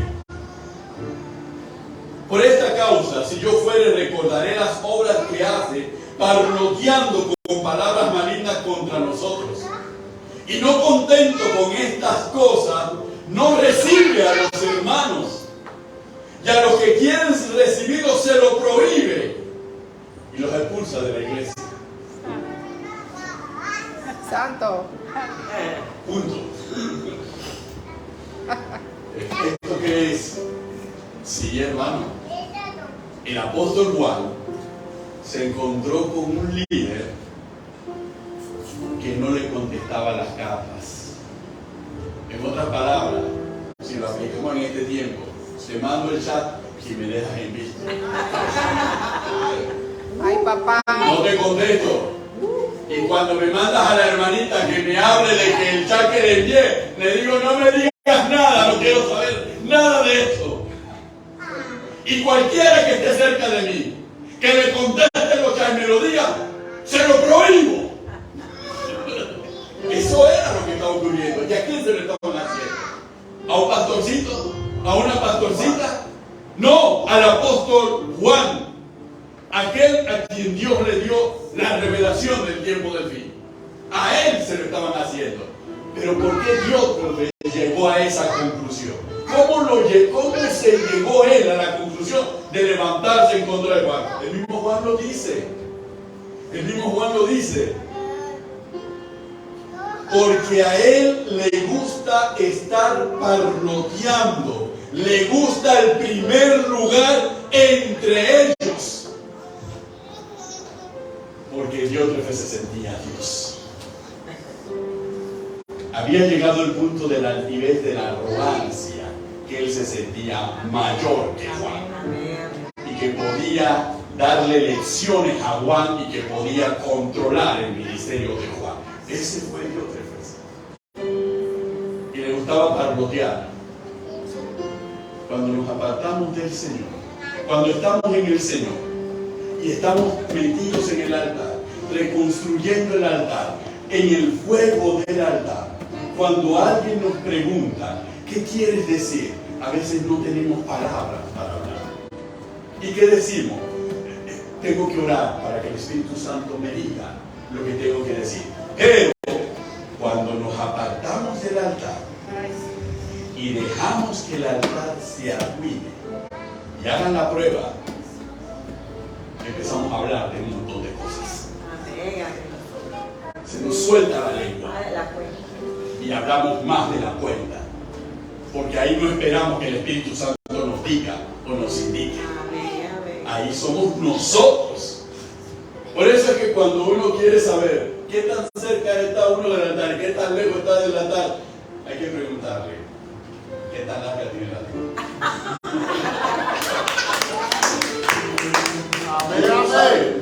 Por esta causa, si yo fuere, recordaré las obras que hace, parloteando con palabras malignas contra nosotros. Y no contento con estas cosas, no recibe a los hermanos. Y a los que quieren recibirlos se lo prohíbe y los expulsa de la iglesia. Santo. Punto. ¿Esto qué es? Sí, hermano. El apóstol Juan se encontró con un líder que no le contestaba las cartas. En otras palabras, si lo aplicamos en este tiempo, te mando el chat y me dejas en visto. Ay, papá. No te contesto. Y cuando me mandas a la hermanita que me hable de que el chat que le envié, le digo, no me digas nada, no quiero saber nada de esto. Y cualquiera que esté cerca de mí, que le conteste los chats y me lo diga, se lo prohíbo. Eso era lo que estaba ocurriendo. ¿Y a quién se le estaban haciendo? ¿A un pastorcito? ¿A una pastorcita? No, al apóstol Juan, aquel a quien Dios le dio la revelación del tiempo del fin. A él se lo estaban haciendo. Pero ¿por qué Dios llegó a esa conclusión? ¿Cómo se llegó él a la conclusión de levantarse en contra de Juan? El mismo Juan lo dice. El mismo Juan lo dice. Porque a él le gusta estar parloteando. Le gusta el primer lugar entre ellos. Porque Diótrefes se sentía Dios. Había llegado el punto de la altivez, de la arrogancia, que él se sentía mayor que Juan. Y que podía darle lecciones a Juan y que podía controlar el ministerio de Juan. Ese fue Diótrefes. Y le gustaba parlotear. Cuando nos apartamos del Señor, cuando estamos en el Señor y estamos metidos en el altar, reconstruyendo el altar, en el fuego del altar, cuando alguien nos pregunta, ¿qué quieres decir? A veces no tenemos palabras para hablar. ¿Y qué decimos? Tengo que orar para que el Espíritu Santo me diga lo que tengo que decir. Pero cuando nos apartamos del altar y dejamos que el altar se arruine y hagan la prueba, empezamos a hablar de un montón de cosas. Se nos suelta la lengua y hablamos más de la cuenta, porque ahí no esperamos que el Espíritu Santo nos diga o nos indique. Ahí somos nosotros. Por eso es que cuando uno quiere saber qué tan cerca está uno del altar y qué tan lejos está del altar, hay que preguntarle qué tan larga tiene la lengua.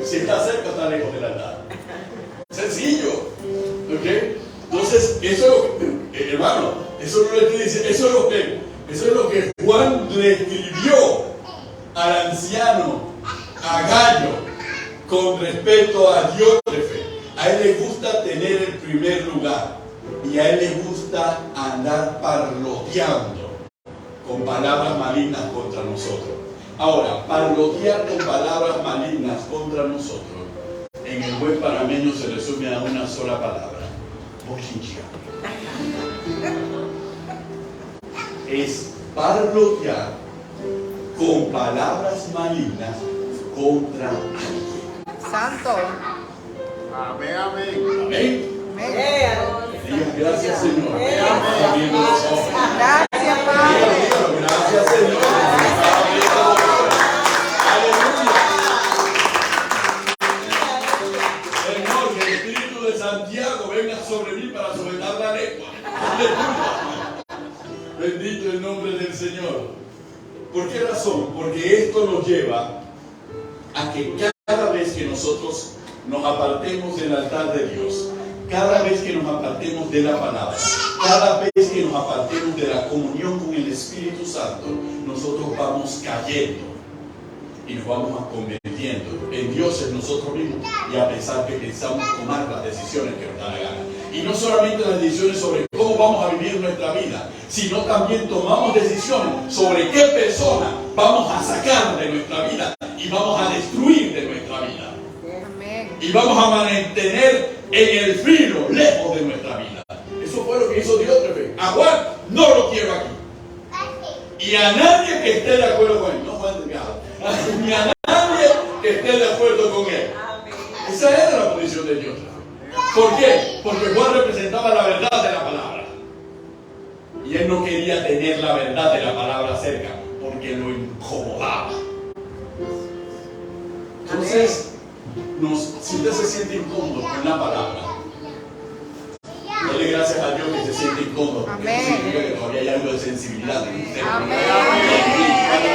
Si está cerca o está lejos del altar. Sencillo. ¿Ok? Entonces, eso Hermano, eso no le estoy diciendo, eso es lo que Juan le escribió al anciano, a Gallo, con respecto a Diótrefe. A él le gusta tener el primer lugar y a él le gusta andar parloteando con palabras malignas contra nosotros. Ahora, parlotear con palabras malignas contra nosotros, en el buen panameño se resume a una sola palabra: bochinchar. Es parlotear con palabras malignas contra alguien. Santo. Amén, amén. Amén. Amén. Diga gracias, Señor. Abriendo los ojos. Gracias, Padre. Dígalo, gracias, Señor. Aleluya. Señor, que el Espíritu de Santiago venga sobre mí para sujetar la lengua. Aleluya. Bendito el nombre del Señor. ¿Por qué razón? Porque esto nos lleva a que cada vez que nosotros nos apartemos del altar de Dios, cada vez que nos apartemos de la palabra, cada vez que nos apartemos de la comunión con el Espíritu Santo, nosotros vamos cayendo y nos vamos convirtiendo en dioses nosotros mismos, y a pesar que pensamos tomar las decisiones que nos da la gana. Y no solamente las decisiones sobre cómo vamos a vivir nuestra vida, sino también tomamos decisiones sobre qué persona vamos a sacar de nuestra vida y vamos a destruir de nuestra vida. Amén. Y vamos a mantener en el filo, lejos de nuestra vida. Eso fue lo que hizo Diótrefe. A Juan no lo quiero aquí. Y a nadie que esté de acuerdo con él, no Juan Delgado, ni a nadie que esté de acuerdo con él. Esa era la posición de Diótrefe. ¿Por qué? Porque Juan representaba la verdad de la palabra. Y él no quería tener la verdad de la palabra cerca, porque lo incomodaba. Entonces, si usted se siente incómodo con la palabra, dele gracias a Dios que se siente incómodo, porque eso significa que todavía hay algo de sensibilidad en usted. Amén.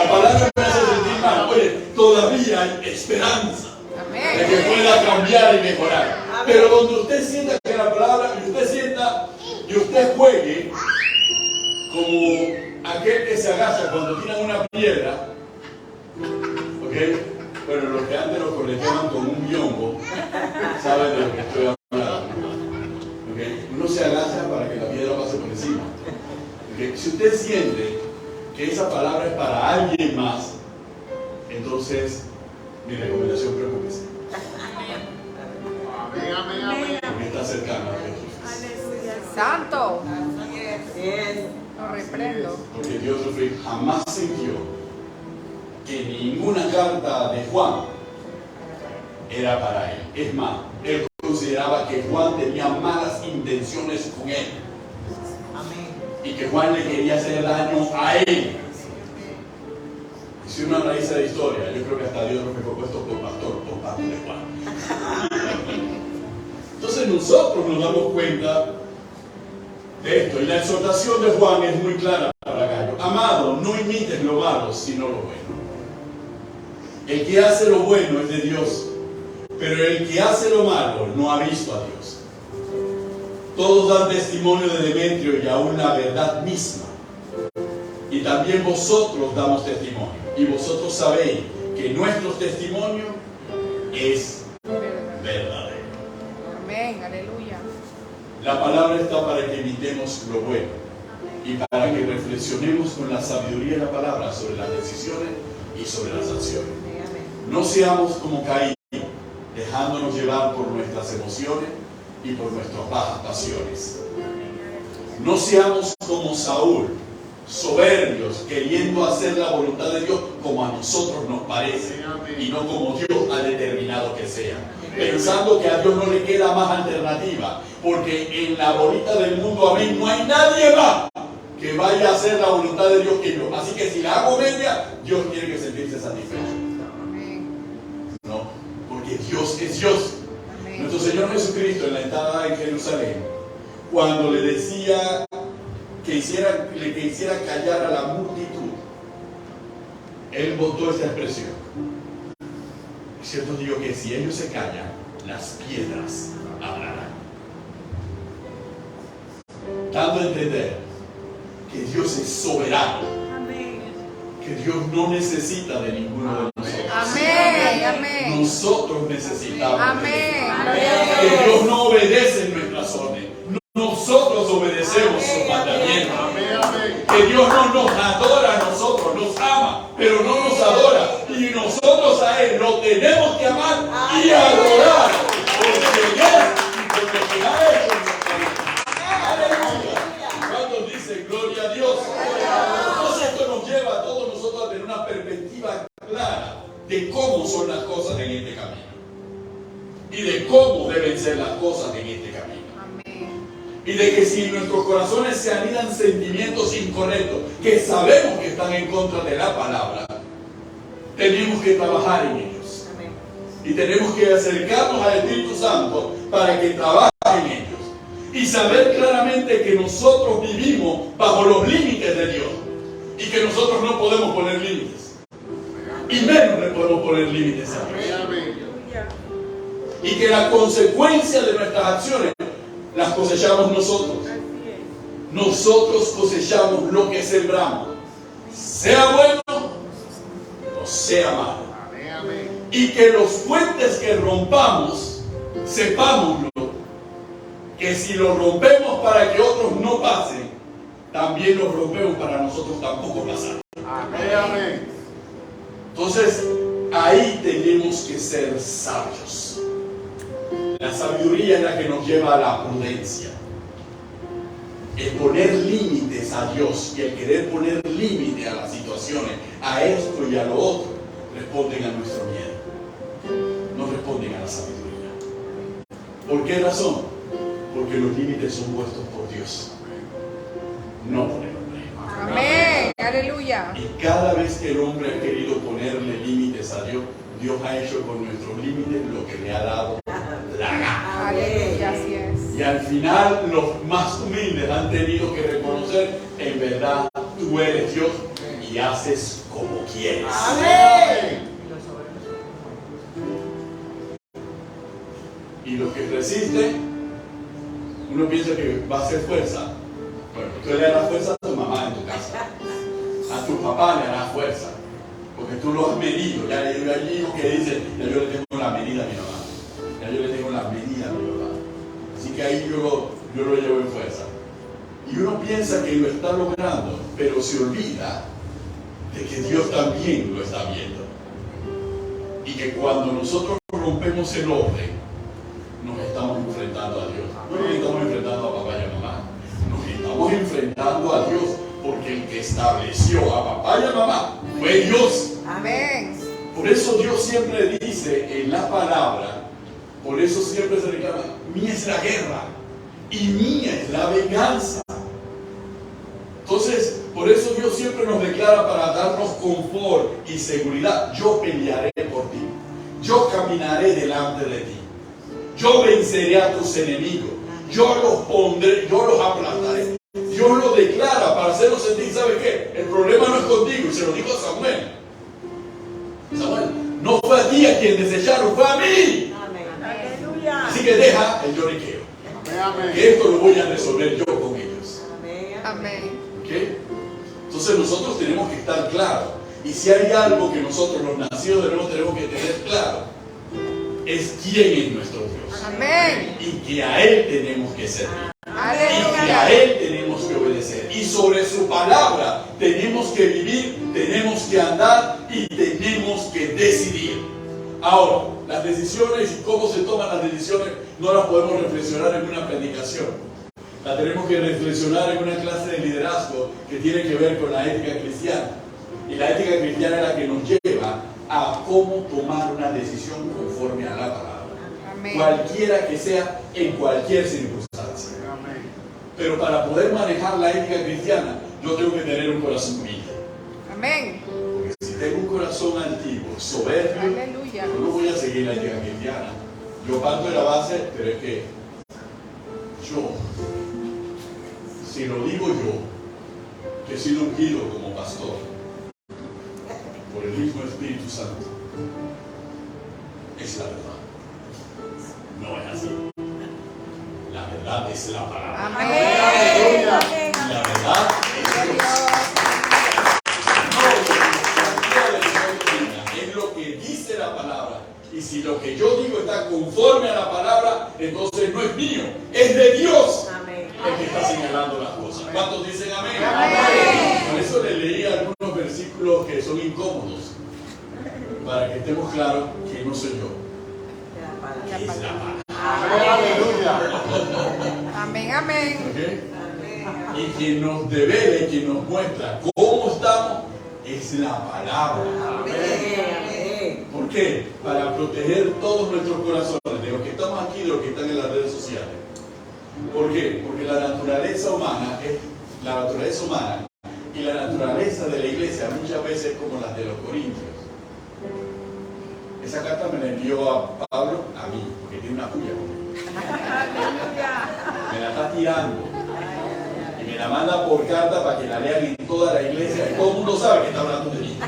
Cuando la palabra me hace sentir mal, oye, todavía hay esperanza de que pueda cambiar y mejorar. Pero donde usted sienta que la palabra, y usted juegue como aquel que se agacha cuando tiran una piedra, ¿ok? Bueno, los que antes lo correteaban con un biombo saben de lo que estoy hablando. ¿Okay? Uno se agacha para que la piedra pase por encima. ¿Okay? Si usted siente que esa palabra es para alguien más, entonces mi recomendación, preocúpese. Amén, amén, amén. Porque está cercano a Dios. Santo. Bien. Lo reprendo. Porque Dios jamás sintió que ninguna carta de Juan era para él. Es más, él consideraba que Juan tenía malas intenciones con él. Y que Juan le quería hacer daño a él. Y si uno analiza la historia, yo creo que hasta Dios fue puesto por pastor por parte de Juan. Entonces nosotros nos damos cuenta de esto. Y la exhortación de Juan es muy clara para Gallo. Amado, no imites lo malo, sino lo bueno. El que hace lo bueno es de Dios, pero el que hace lo malo no ha visto a Dios. Todos dan testimonio de Demetrio y aún la verdad misma. Y también vosotros damos testimonio. Y vosotros sabéis que nuestro testimonio es verdadero. Amén. Aleluya. La palabra está para que imitemos lo bueno y para que reflexionemos con la sabiduría de la palabra sobre las decisiones y sobre las acciones. No seamos como Caín, dejándonos llevar por nuestras emociones y por nuestras bajas pasiones. No seamos como Saúl, soberbios, queriendo hacer la voluntad de Dios como a nosotros nos parece y no como Dios ha determinado que sea. Pensando que a Dios no le queda más alternativa, porque en la bolita del mundo, amén, no hay nadie más que vaya a hacer la voluntad de Dios que yo. Así que si la hago media, Dios tiene que sentirse satisfecho. No, porque Dios es Dios. Nuestro Señor Jesucristo en la entrada en Jerusalén, cuando le decía que hiciera callar a la multitud, Él botó esta expresión. Es cierto, digo que si ellos se callan, las piedras hablarán. dando a entender que Dios es soberano, que Dios no necesita de ninguno de nosotros. Amén. Amén. Nosotros necesitamos de Amén. Dios. Que Dios no obedece nuestras órdenes. Nosotros obedecemos sus mandamientos. Que Dios no nos adora a nosotros, nos ama, pero no nos adora. Y nosotros a Él lo tenemos que amar y adorar. Porque Él y por lo que ha hecho. Aleluya. ¿Cuántos dicen gloria a Dios? Entonces esto nos lleva a todos nosotros a tener una perspectiva clara de cómo son las cosas en este camino. Y de cómo deben ser las cosas en este camino. Y de que si en nuestros corazones se anidan sentimientos incorrectos que sabemos que están en contra de la palabra, tenemos que trabajar en ellos. Y tenemos que acercarnos al Espíritu Santo para que trabaje en ellos. Y saber claramente que nosotros vivimos bajo los límites de Dios. Y que nosotros no podemos poner límites. Y menos le podemos poner límites a Dios. Y que la consecuencia de nuestras acciones las cosechamos nosotros. Nosotros cosechamos lo que sembramos, sea bueno o sea malo. Y que los puentes que rompamos, sepámoslo, que si los rompemos para que otros no pasen, también los rompemos para nosotros tampoco pasar. Entonces, ahí tenemos que ser sabios. La sabiduría es la que nos lleva a la prudencia. El poner límites a Dios y el querer poner límite a las situaciones, a esto y a lo otro, responden a nuestro miedo. No responden a la sabiduría. ¿Por qué razón? Porque los límites son puestos por Dios, no por el hombre. Amén. Aleluya. Y cada vez que el hombre ha querido ponerle límites a Dios, Dios ha hecho con nuestros límites lo que le ha dado la gana. Aleluya, así es. Y al final los más humildes han tenido que reconocer, en verdad, tú eres Dios y haces como quieres. Amén. Y los que resisten, uno piensa que va a ser fuerza. Bueno, tú le harás fuerza a tu mamá en tu casa. A tu papá le harás fuerza. Porque tú lo has medido. Ya hay hijos que dicen, ya yo le tengo la medida a mi mamá. Ya yo le tengo la medida a mi papá. Así que ahí yo lo llevo en fuerza. Y uno piensa que lo está logrando, pero se olvida de que Dios también lo está viendo. Y que cuando nosotros rompemos el orden, nos estamos enfrentando a Dios. No nos estamos enfrentando a papá y a mamá. Nos estamos enfrentando a Dios, porque el que estableció a papá y a mamá fue Dios. Amén. Por eso Dios siempre dice en la palabra, por eso siempre se reclama, mía es la guerra y mía es la venganza. Entonces, por eso Dios siempre nos declara para darnos confort y seguridad. Yo pelearé por ti. Yo caminaré delante de ti. Yo venceré a tus enemigos. Yo los pondré, yo los aplastaré. Dios lo declara para hacernos sentir, ¿sabe qué? El problema no es contigo. Y se lo dijo a Samuel. Samuel, no fue a ti a quien desecharon, fue a mí. Aleluya. Así que deja el lloriqueo. Que esto lo voy a resolver yo con ellos. Amén. ¿Ok? Entonces nosotros tenemos que estar claros. Y si hay algo que nosotros los nacidos tenemos que tener claro, es quién es nuestro Dios. Amén. Y que a Él tenemos que servir. Y que a Aleluya. Él tenemos que obedecer. Y sobre su palabra tenemos que vivir, tenemos que andar y tenemos que decidir. Ahora, las decisiones y cómo se toman las decisiones no las podemos reflexionar en una predicación. Las tenemos que reflexionar en una clase de liderazgo que tiene que ver con la ética cristiana. Y la ética cristiana es la que nos lleva a cómo tomar una decisión conforme a la palabra. Amén. Cualquiera que sea, en cualquier circunstancia. Pero para poder manejar la ética cristiana, yo tengo que tener un corazón humilde. Amén. Porque si tengo un corazón antiguo, soberbio, Aleluya. yo no voy a seguir la ética cristiana. Yo parto de la base, pero es que yo, si lo digo yo, que he sido ungido como pastor por el mismo Espíritu Santo, es la verdad. No es así. La verdad es la palabra. Amén. ¿Cuántos dicen amén? Amén. Por eso le leí algunos versículos que son incómodos, para que estemos claros que no soy yo, que es la palabra. Aleluya. Amén, amén. ¿Ok? Y quien nos devela y quien nos muestra cómo estamos es la palabra. ¿Por qué? Para proteger todos nuestros corazones, de los que estamos aquí y de los que están en las redes sociales. ¿Por qué? Porque la naturaleza humana y la naturaleza de la iglesia muchas veces es como las de los corintios. Esa carta me la envió a Pablo, a mí, porque tiene una puya conmigo. Me la está tirando. Y me la manda por carta para que la lean en toda la iglesia. Y todo el mundo sabe que está hablando de mí.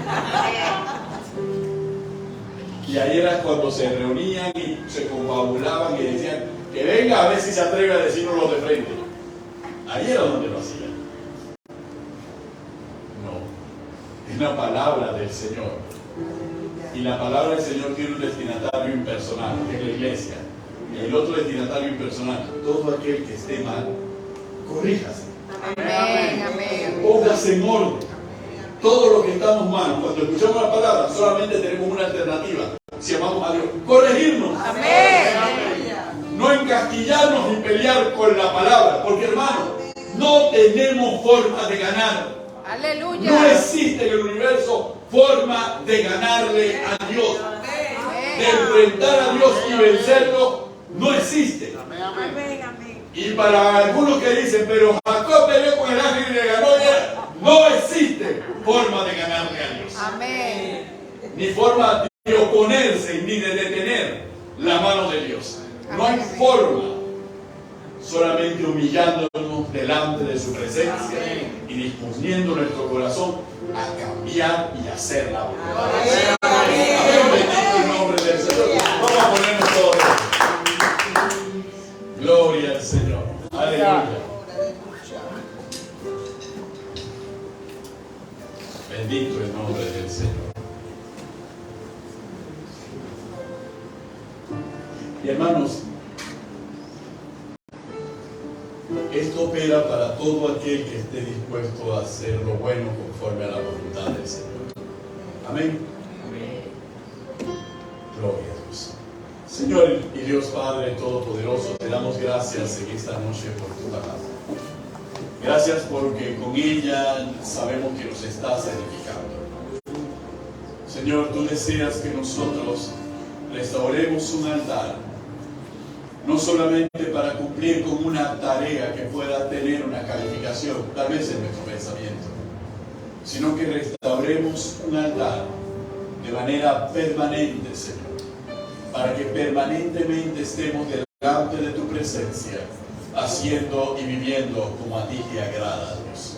Y ahí era cuando se reunían y se confabulaban y decían que venga a ver si se atreve a decirnos de frente. Ahí era donde lo hacían. No, es la palabra del Señor. Y la palabra del Señor tiene un destinatario impersonal, que es la iglesia. Y el otro destinatario impersonal, todo aquel que esté mal, corríjase. Amén, amén. Póngase en orden. Todo lo que estamos mal, cuando escuchamos la palabra, solamente tenemos una alternativa. Si amamos a Dios, corregirnos. Amén. No encasquillarnos ni pelear con la palabra. Porque, hermano, no tenemos forma de ganar. Aleluya. No existe en el universo forma de ganarle a Dios. De enfrentar a Dios y vencerlo, no existe. Y para algunos que dicen, pero Jacob peleó con el ángel y le ganó, no existe forma de ganarle a Dios. Amén. Ni forma de oponerse ni de detener la mano de Dios. No hay forma. Solamente humillándonos delante de su presencia y disponiendo nuestro corazón a cambiar y hacer la voluntad. Amén. Bendito el nombre del Señor. Vamos a ponernos todos. Gloria al Señor. Aleluya. Bendito el nombre del Señor. Y hermanos, esto opera para todo aquel que esté dispuesto a hacer lo bueno conforme a la voluntad del Señor. Amén. Gloria a Dios. Señor y Dios Padre Todopoderoso, te damos gracias en esta noche por tu palabra. Gracias porque con ella sabemos que nos estás edificando. Señor, tú deseas que nosotros restauremos un altar, no solamente para cumplir con una tarea que pueda tener una calificación, tal vez en nuestro pensamiento, sino que restauremos un altar de manera permanente, Señor, para que permanentemente estemos delante de tu presencia, haciendo y viviendo como a ti te agrada, Dios.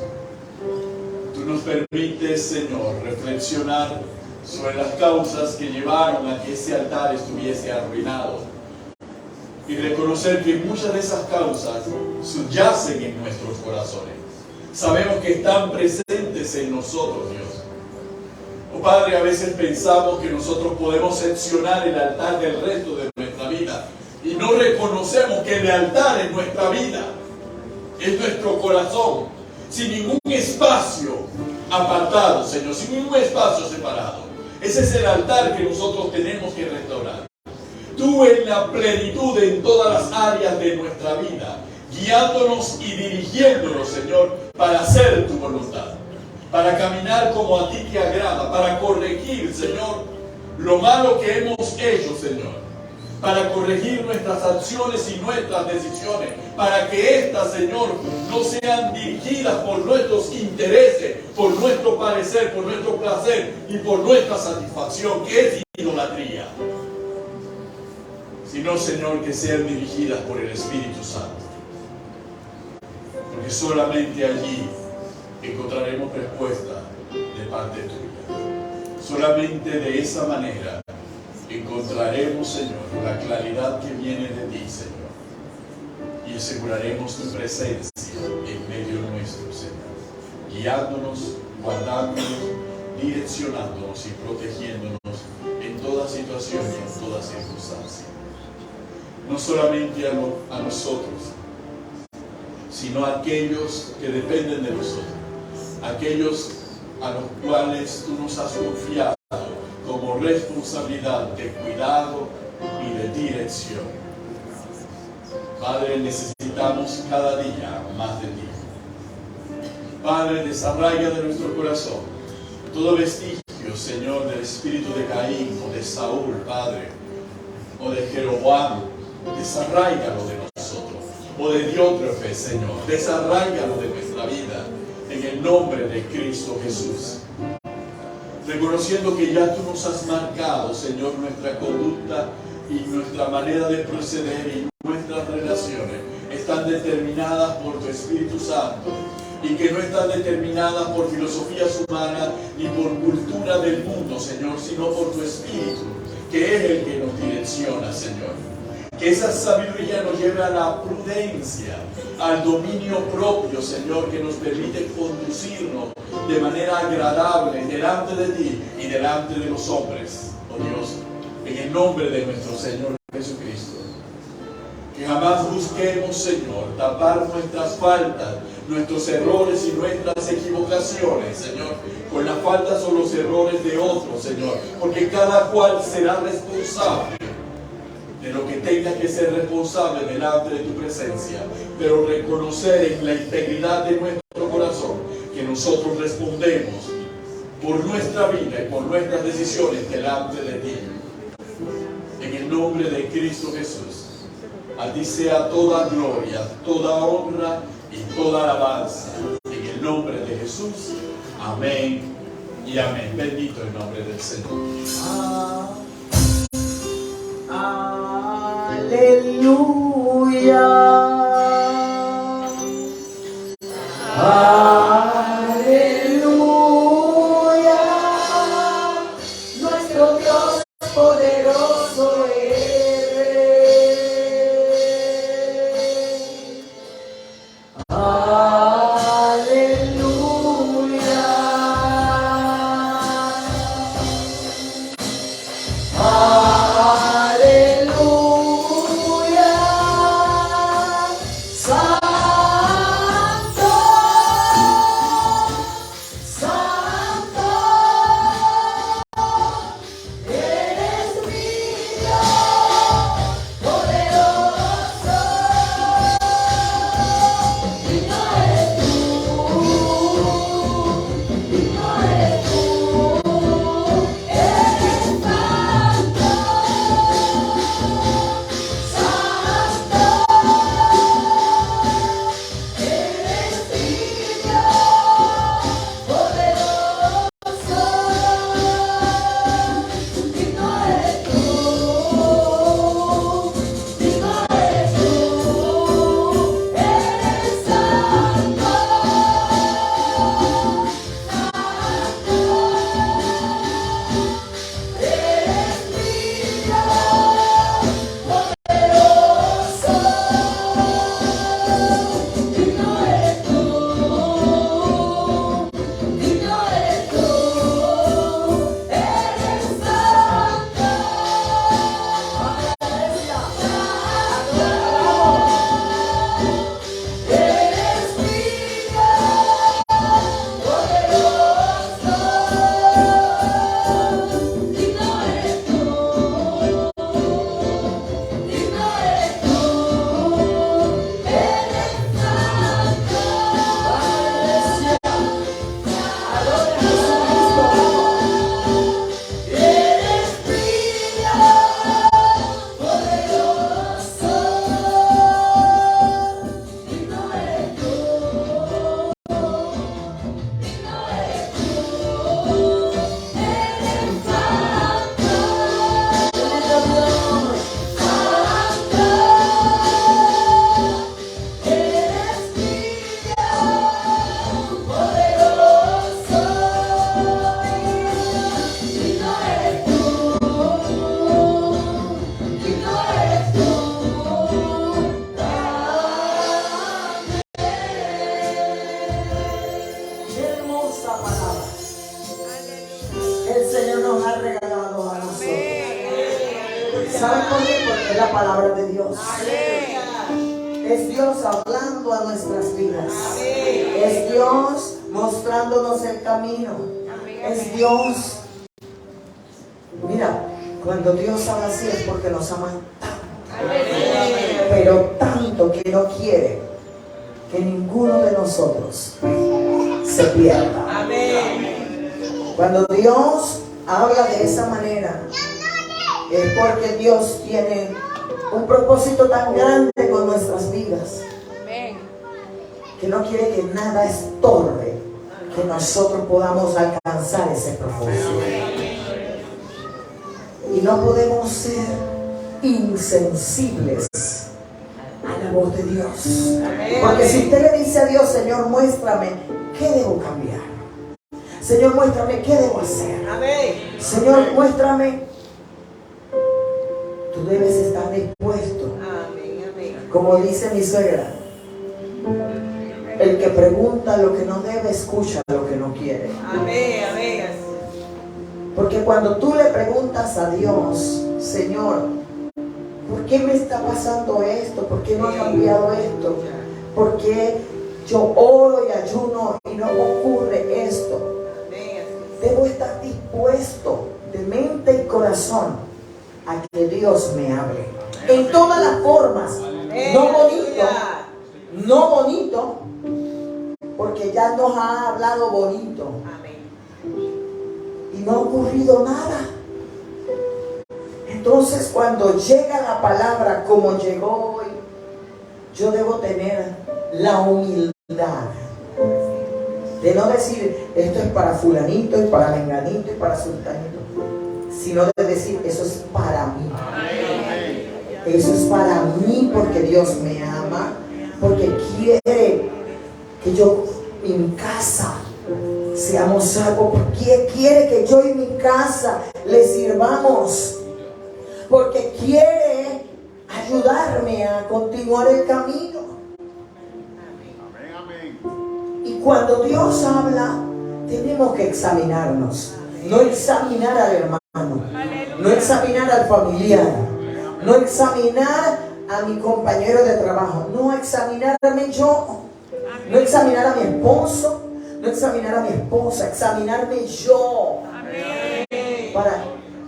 Tú nos permites, Señor, reflexionar sobre las causas que llevaron a que ese altar estuviese arruinado y reconocer que muchas de esas causas subyacen en nuestros corazones. Sabemos que están presentes en nosotros, Dios. Oh Padre, a veces pensamos que nosotros podemos seccionar el altar del resto de nuestra vida y no reconocemos que el altar en nuestra vida es nuestro corazón, sin ningún espacio apartado, Señor, sin ningún espacio separado. Ese es el altar que nosotros tenemos que restaurar. Tú en la plenitud en todas las áreas de nuestra vida, guiándonos y dirigiéndonos, Señor, para hacer tu voluntad, para caminar como a ti te agrada, para corregir, Señor, lo malo que hemos hecho, Señor, para corregir nuestras acciones y nuestras decisiones, para que éstas, Señor, no sean dirigidas por nuestros intereses, por nuestro parecer, por nuestro placer y por nuestra satisfacción, que es idolatría, sino, Señor, que sean dirigidas por el Espíritu Santo, porque solamente allí encontraremos respuesta de parte tuya. Solamente de esa manera encontraremos, Señor, la claridad que viene de ti, Señor, y aseguraremos tu presencia en medio nuestro, Señor, guiándonos, guardándonos, direccionándonos y protegiéndonos en toda situación y en toda circunstancia. No solamente a nosotros, sino a aquellos que dependen de nosotros, aquellos a los cuales tú nos has confiado como responsabilidad de cuidado y de dirección. Padre, necesitamos cada día más de ti. Padre, desarraiga de nuestro corazón todo vestigio, Señor, del espíritu de Caín o de Saúl, Padre, o de Jeroboam. Desarráigalo de nosotros, o de Diótrefe, Señor. Desarráigalo de nuestra vida, en el nombre de Cristo Jesús. Reconociendo que ya tú nos has marcado, Señor, nuestra conducta y nuestra manera de proceder y nuestras relaciones están determinadas por tu Espíritu Santo, y que no están determinadas por filosofías humanas ni por cultura del mundo, Señor, sino por tu Espíritu, que es el que nos direcciona, Señor. Que esa sabiduría nos lleve a la prudencia, al dominio propio, Señor, que nos permite conducirnos de manera agradable delante de ti y delante de los hombres, oh Dios, en el nombre de nuestro Señor Jesucristo. Que jamás busquemos, Señor, tapar nuestras faltas, nuestros errores y nuestras equivocaciones, Señor, con las faltas o los errores de otros, Señor, porque cada cual será responsable de lo que tenga que ser responsable delante de tu presencia, pero reconocer en la integridad de nuestro corazón que nosotros respondemos por nuestra vida y por nuestras decisiones delante de ti. En el nombre de Cristo Jesús, a ti sea toda gloria, toda honra y toda alabanza. En el nombre de Jesús, amén y amén. Bendito el nombre del Señor. Aleluya. Aleluya. Nuestro Dios poderoso es Rey. Aleluya. ¿Saben por qué? Porque es la palabra de Dios. Es Dios hablando hablando a nuestras vidas. Es Dios mostrándonos el camino. Es Dios. Mira, cuando Dios habla así es porque nos ama tanto, pero tanto que no quiere que ninguno de nosotros se pierda. Cuando Dios habla de esa manera es porque Dios tiene un propósito tan grande con nuestras vidas que no quiere que nada estorbe que nosotros podamos alcanzar ese propósito. Y no podemos ser insensibles a la voz de Dios. Porque si usted le dice a Dios, Señor, muéstrame qué debo cambiar. Señor, muéstrame qué debo hacer. Señor, muéstrame. Tú debes estar dispuesto. Como dice mi suegra, el que pregunta lo que no debe, escucha lo que no quiere. Porque cuando tú le preguntas a Dios, Señor, ¿por qué me está pasando esto? ¿Por qué no ha cambiado esto? ¿Por qué yo oro y ayuno y no ocurre esto? Debo estar dispuesto de mente y corazón a que Dios me hable. En todas las formas. No bonito, porque ya nos ha hablado bonito. Y no ha ocurrido nada. Entonces cuando llega la palabra como llegó hoy, yo debo tener la humildad de no decir esto es para fulanito y para menganito y para sultanito, sino de decir eso es para mí. Eso es para mí porque Dios me ama, porque quiere que yo y mi casa seamos salvos, porque quiere que yo y mi casa le sirvamos, porque quiere ayudarme a continuar el camino. Y cuando Dios habla, tenemos que examinarnos, no examinar al hermano, no examinar al familiar, no examinar a mi compañero de trabajo, no examinarme yo, no examinar a mi esposo, no examinar a mi esposa, examinarme yo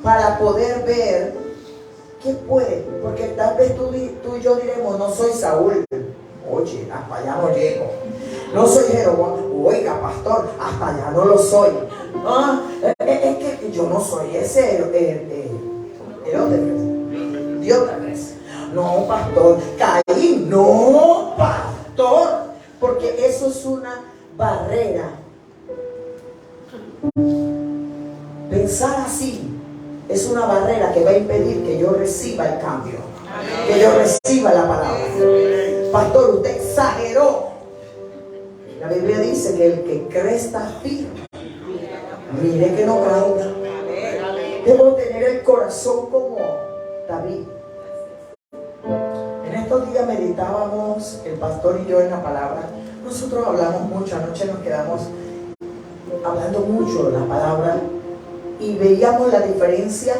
para poder ver qué puede, porque tal vez tú y yo diremos, no soy Saúl, oye, hasta allá no llego, no soy Jeroboam, oiga pastor, hasta allá no lo soy, es que yo no soy ese Diótrefes, no pastor, Caín, no pastor, porque eso es una barrera. Pensar así es una barrera que va a impedir que yo reciba el cambio, que yo reciba la palabra. Pastor, usted exageró. La Biblia dice que el que cree está firme, mire que no caiga. Debo tener el corazón como David. En estos días meditábamos, el pastor y yo, en la palabra. Nosotros hablamos mucho, anoche nos quedamos hablando mucho de la palabra y veíamos la diferencia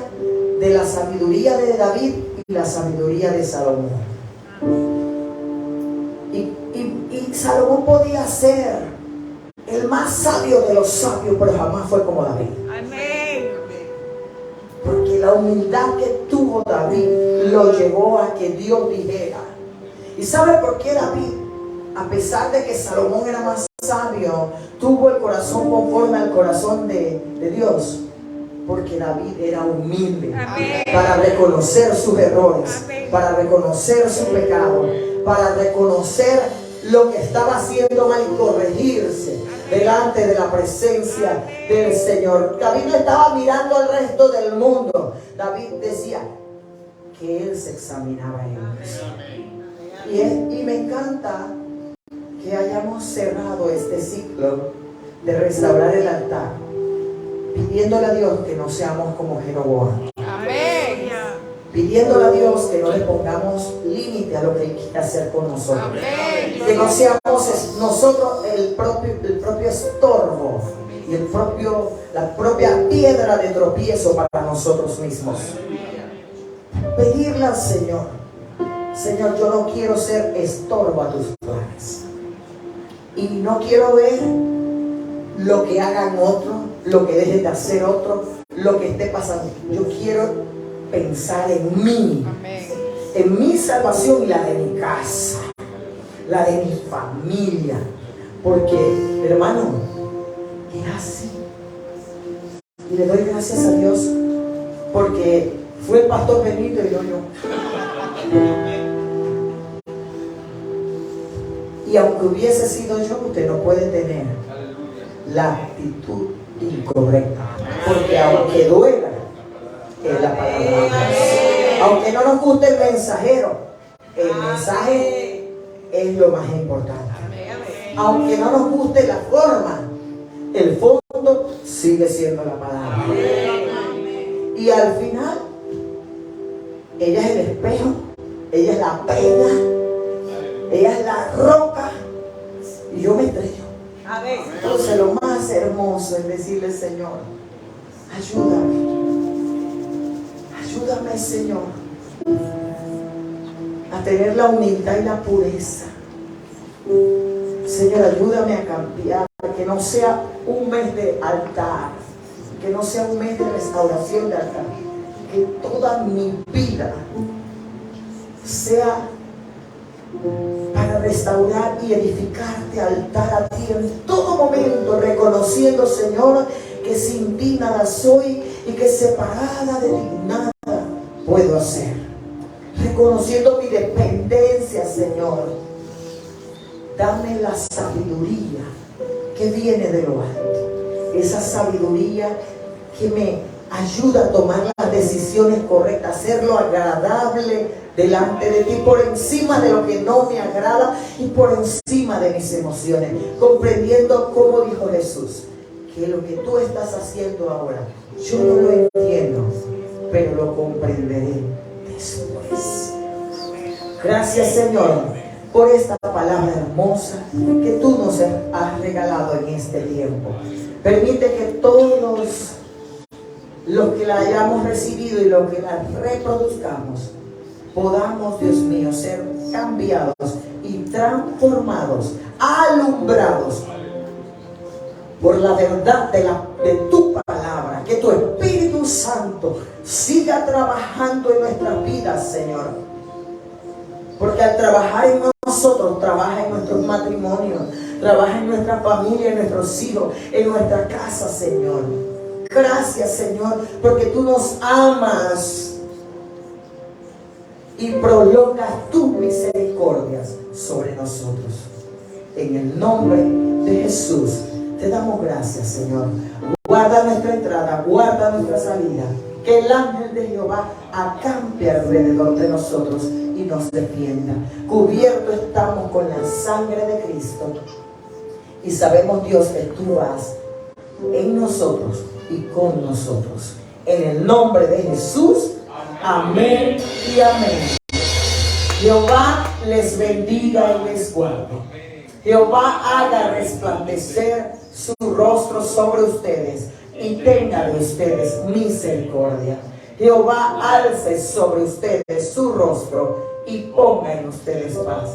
de la sabiduría de David y la sabiduría de Salomón. Y Salomón podía ser el más sabio de los sabios, pero jamás fue como David. Porque la humildad que tuvo David lo llevó a que Dios dijera. ¿Y sabe por qué David, a pesar de que Salomón era más sabio, tuvo el corazón conforme al corazón de Dios? Porque David era humilde. Para reconocer sus errores, para reconocer su pecado, para reconocer lo que estaba haciendo mal y corregirse delante de la presencia del Señor. David no estaba mirando al resto del mundo. David decía que él se examinaba en él. Y me encanta que hayamos cerrado este ciclo de restaurar el altar, pidiéndole a Dios que no seamos como Jeroboam. Pidiéndole a Dios que no le pongamos límite a lo que Él quiere hacer con nosotros. Que no seamos nosotros el propio estorbo y la propia piedra de tropiezo para nosotros mismos. Pedirle al Señor, Señor, yo no quiero ser estorbo a tus planes. Y no quiero ver lo que hagan otros, lo que dejen de hacer otros, lo que esté pasando. Yo quiero pensar en mí, Amén. en mi salvación y la de mi casa, la de mi familia. Porque, hermano, es así. Y le doy gracias a Dios porque fue el pastor Benito y yo. Y aunque hubiese sido yo, usted no puede tener la actitud incorrecta. Porque aunque duela, es la palabra de Dios. Aunque no nos guste el mensajero, el mensaje es lo más importante. Aunque no nos guste la forma, el fondo sigue siendo la palabra. Y al final, ella es el espejo, ella es la peña, ella es la roca, y yo me estrello. Entonces lo más hermoso es decirle, Señor, ayúdame Señor, a tener la humildad y la pureza. Señor, ayúdame a cambiar, que no sea un mes de altar, que no sea un mes de restauración de altar, que toda mi vida sea para restaurar y edificarte altar a ti en todo momento, reconociendo, Señor, que sin ti nada soy y que separada de ti nada puedo hacer, reconociendo mi dependencia, Señor. Dame la sabiduría que viene de lo alto, esa sabiduría que me ayuda a tomar las decisiones correctas, hacerlo agradable delante de ti, por encima de lo que no me agrada y por encima de mis emociones, comprendiendo, como dijo Jesús, que lo que tú estás haciendo ahora, yo no lo entiendo, pero lo comprenderé después. Gracias, Señor, por esta palabra hermosa que tú nos has regalado en este tiempo. Permite que todos los que la hayamos recibido y los que la reproduzcamos, podamos, Dios mío, ser cambiados y transformados, alumbrados por la verdad de tu palabra. Que tu Espíritu Santo siga trabajando en nuestras vidas, Señor. Porque al trabajar en nosotros, trabaja en nuestros matrimonios, trabaja en nuestra familia, en nuestros hijos, en nuestra casa, Señor. Gracias, Señor, porque tú nos amas y prolongas tus misericordias sobre nosotros. En el nombre de Jesús, te damos gracias, Señor. Guarda nuestra entrada, guarda nuestra salida. Que el ángel de Jehová acampe alrededor de nosotros y nos defienda. Cubiertos estamos con la sangre de Cristo. Y sabemos, Dios, que tú vas en nosotros y con nosotros. En el nombre de Jesús, amén y amén. Jehová les bendiga y les guarde. Jehová haga resplandecer su rostro sobre ustedes y tenga de ustedes misericordia. Jehová alce sobre ustedes su rostro y ponga en ustedes paz.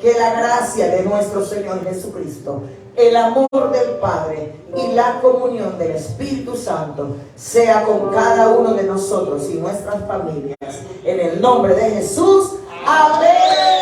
Que la gracia de nuestro Señor Jesucristo, el amor del Padre y la comunión del Espíritu Santo sea con cada uno de nosotros y nuestras familias. En el nombre de Jesús, amén.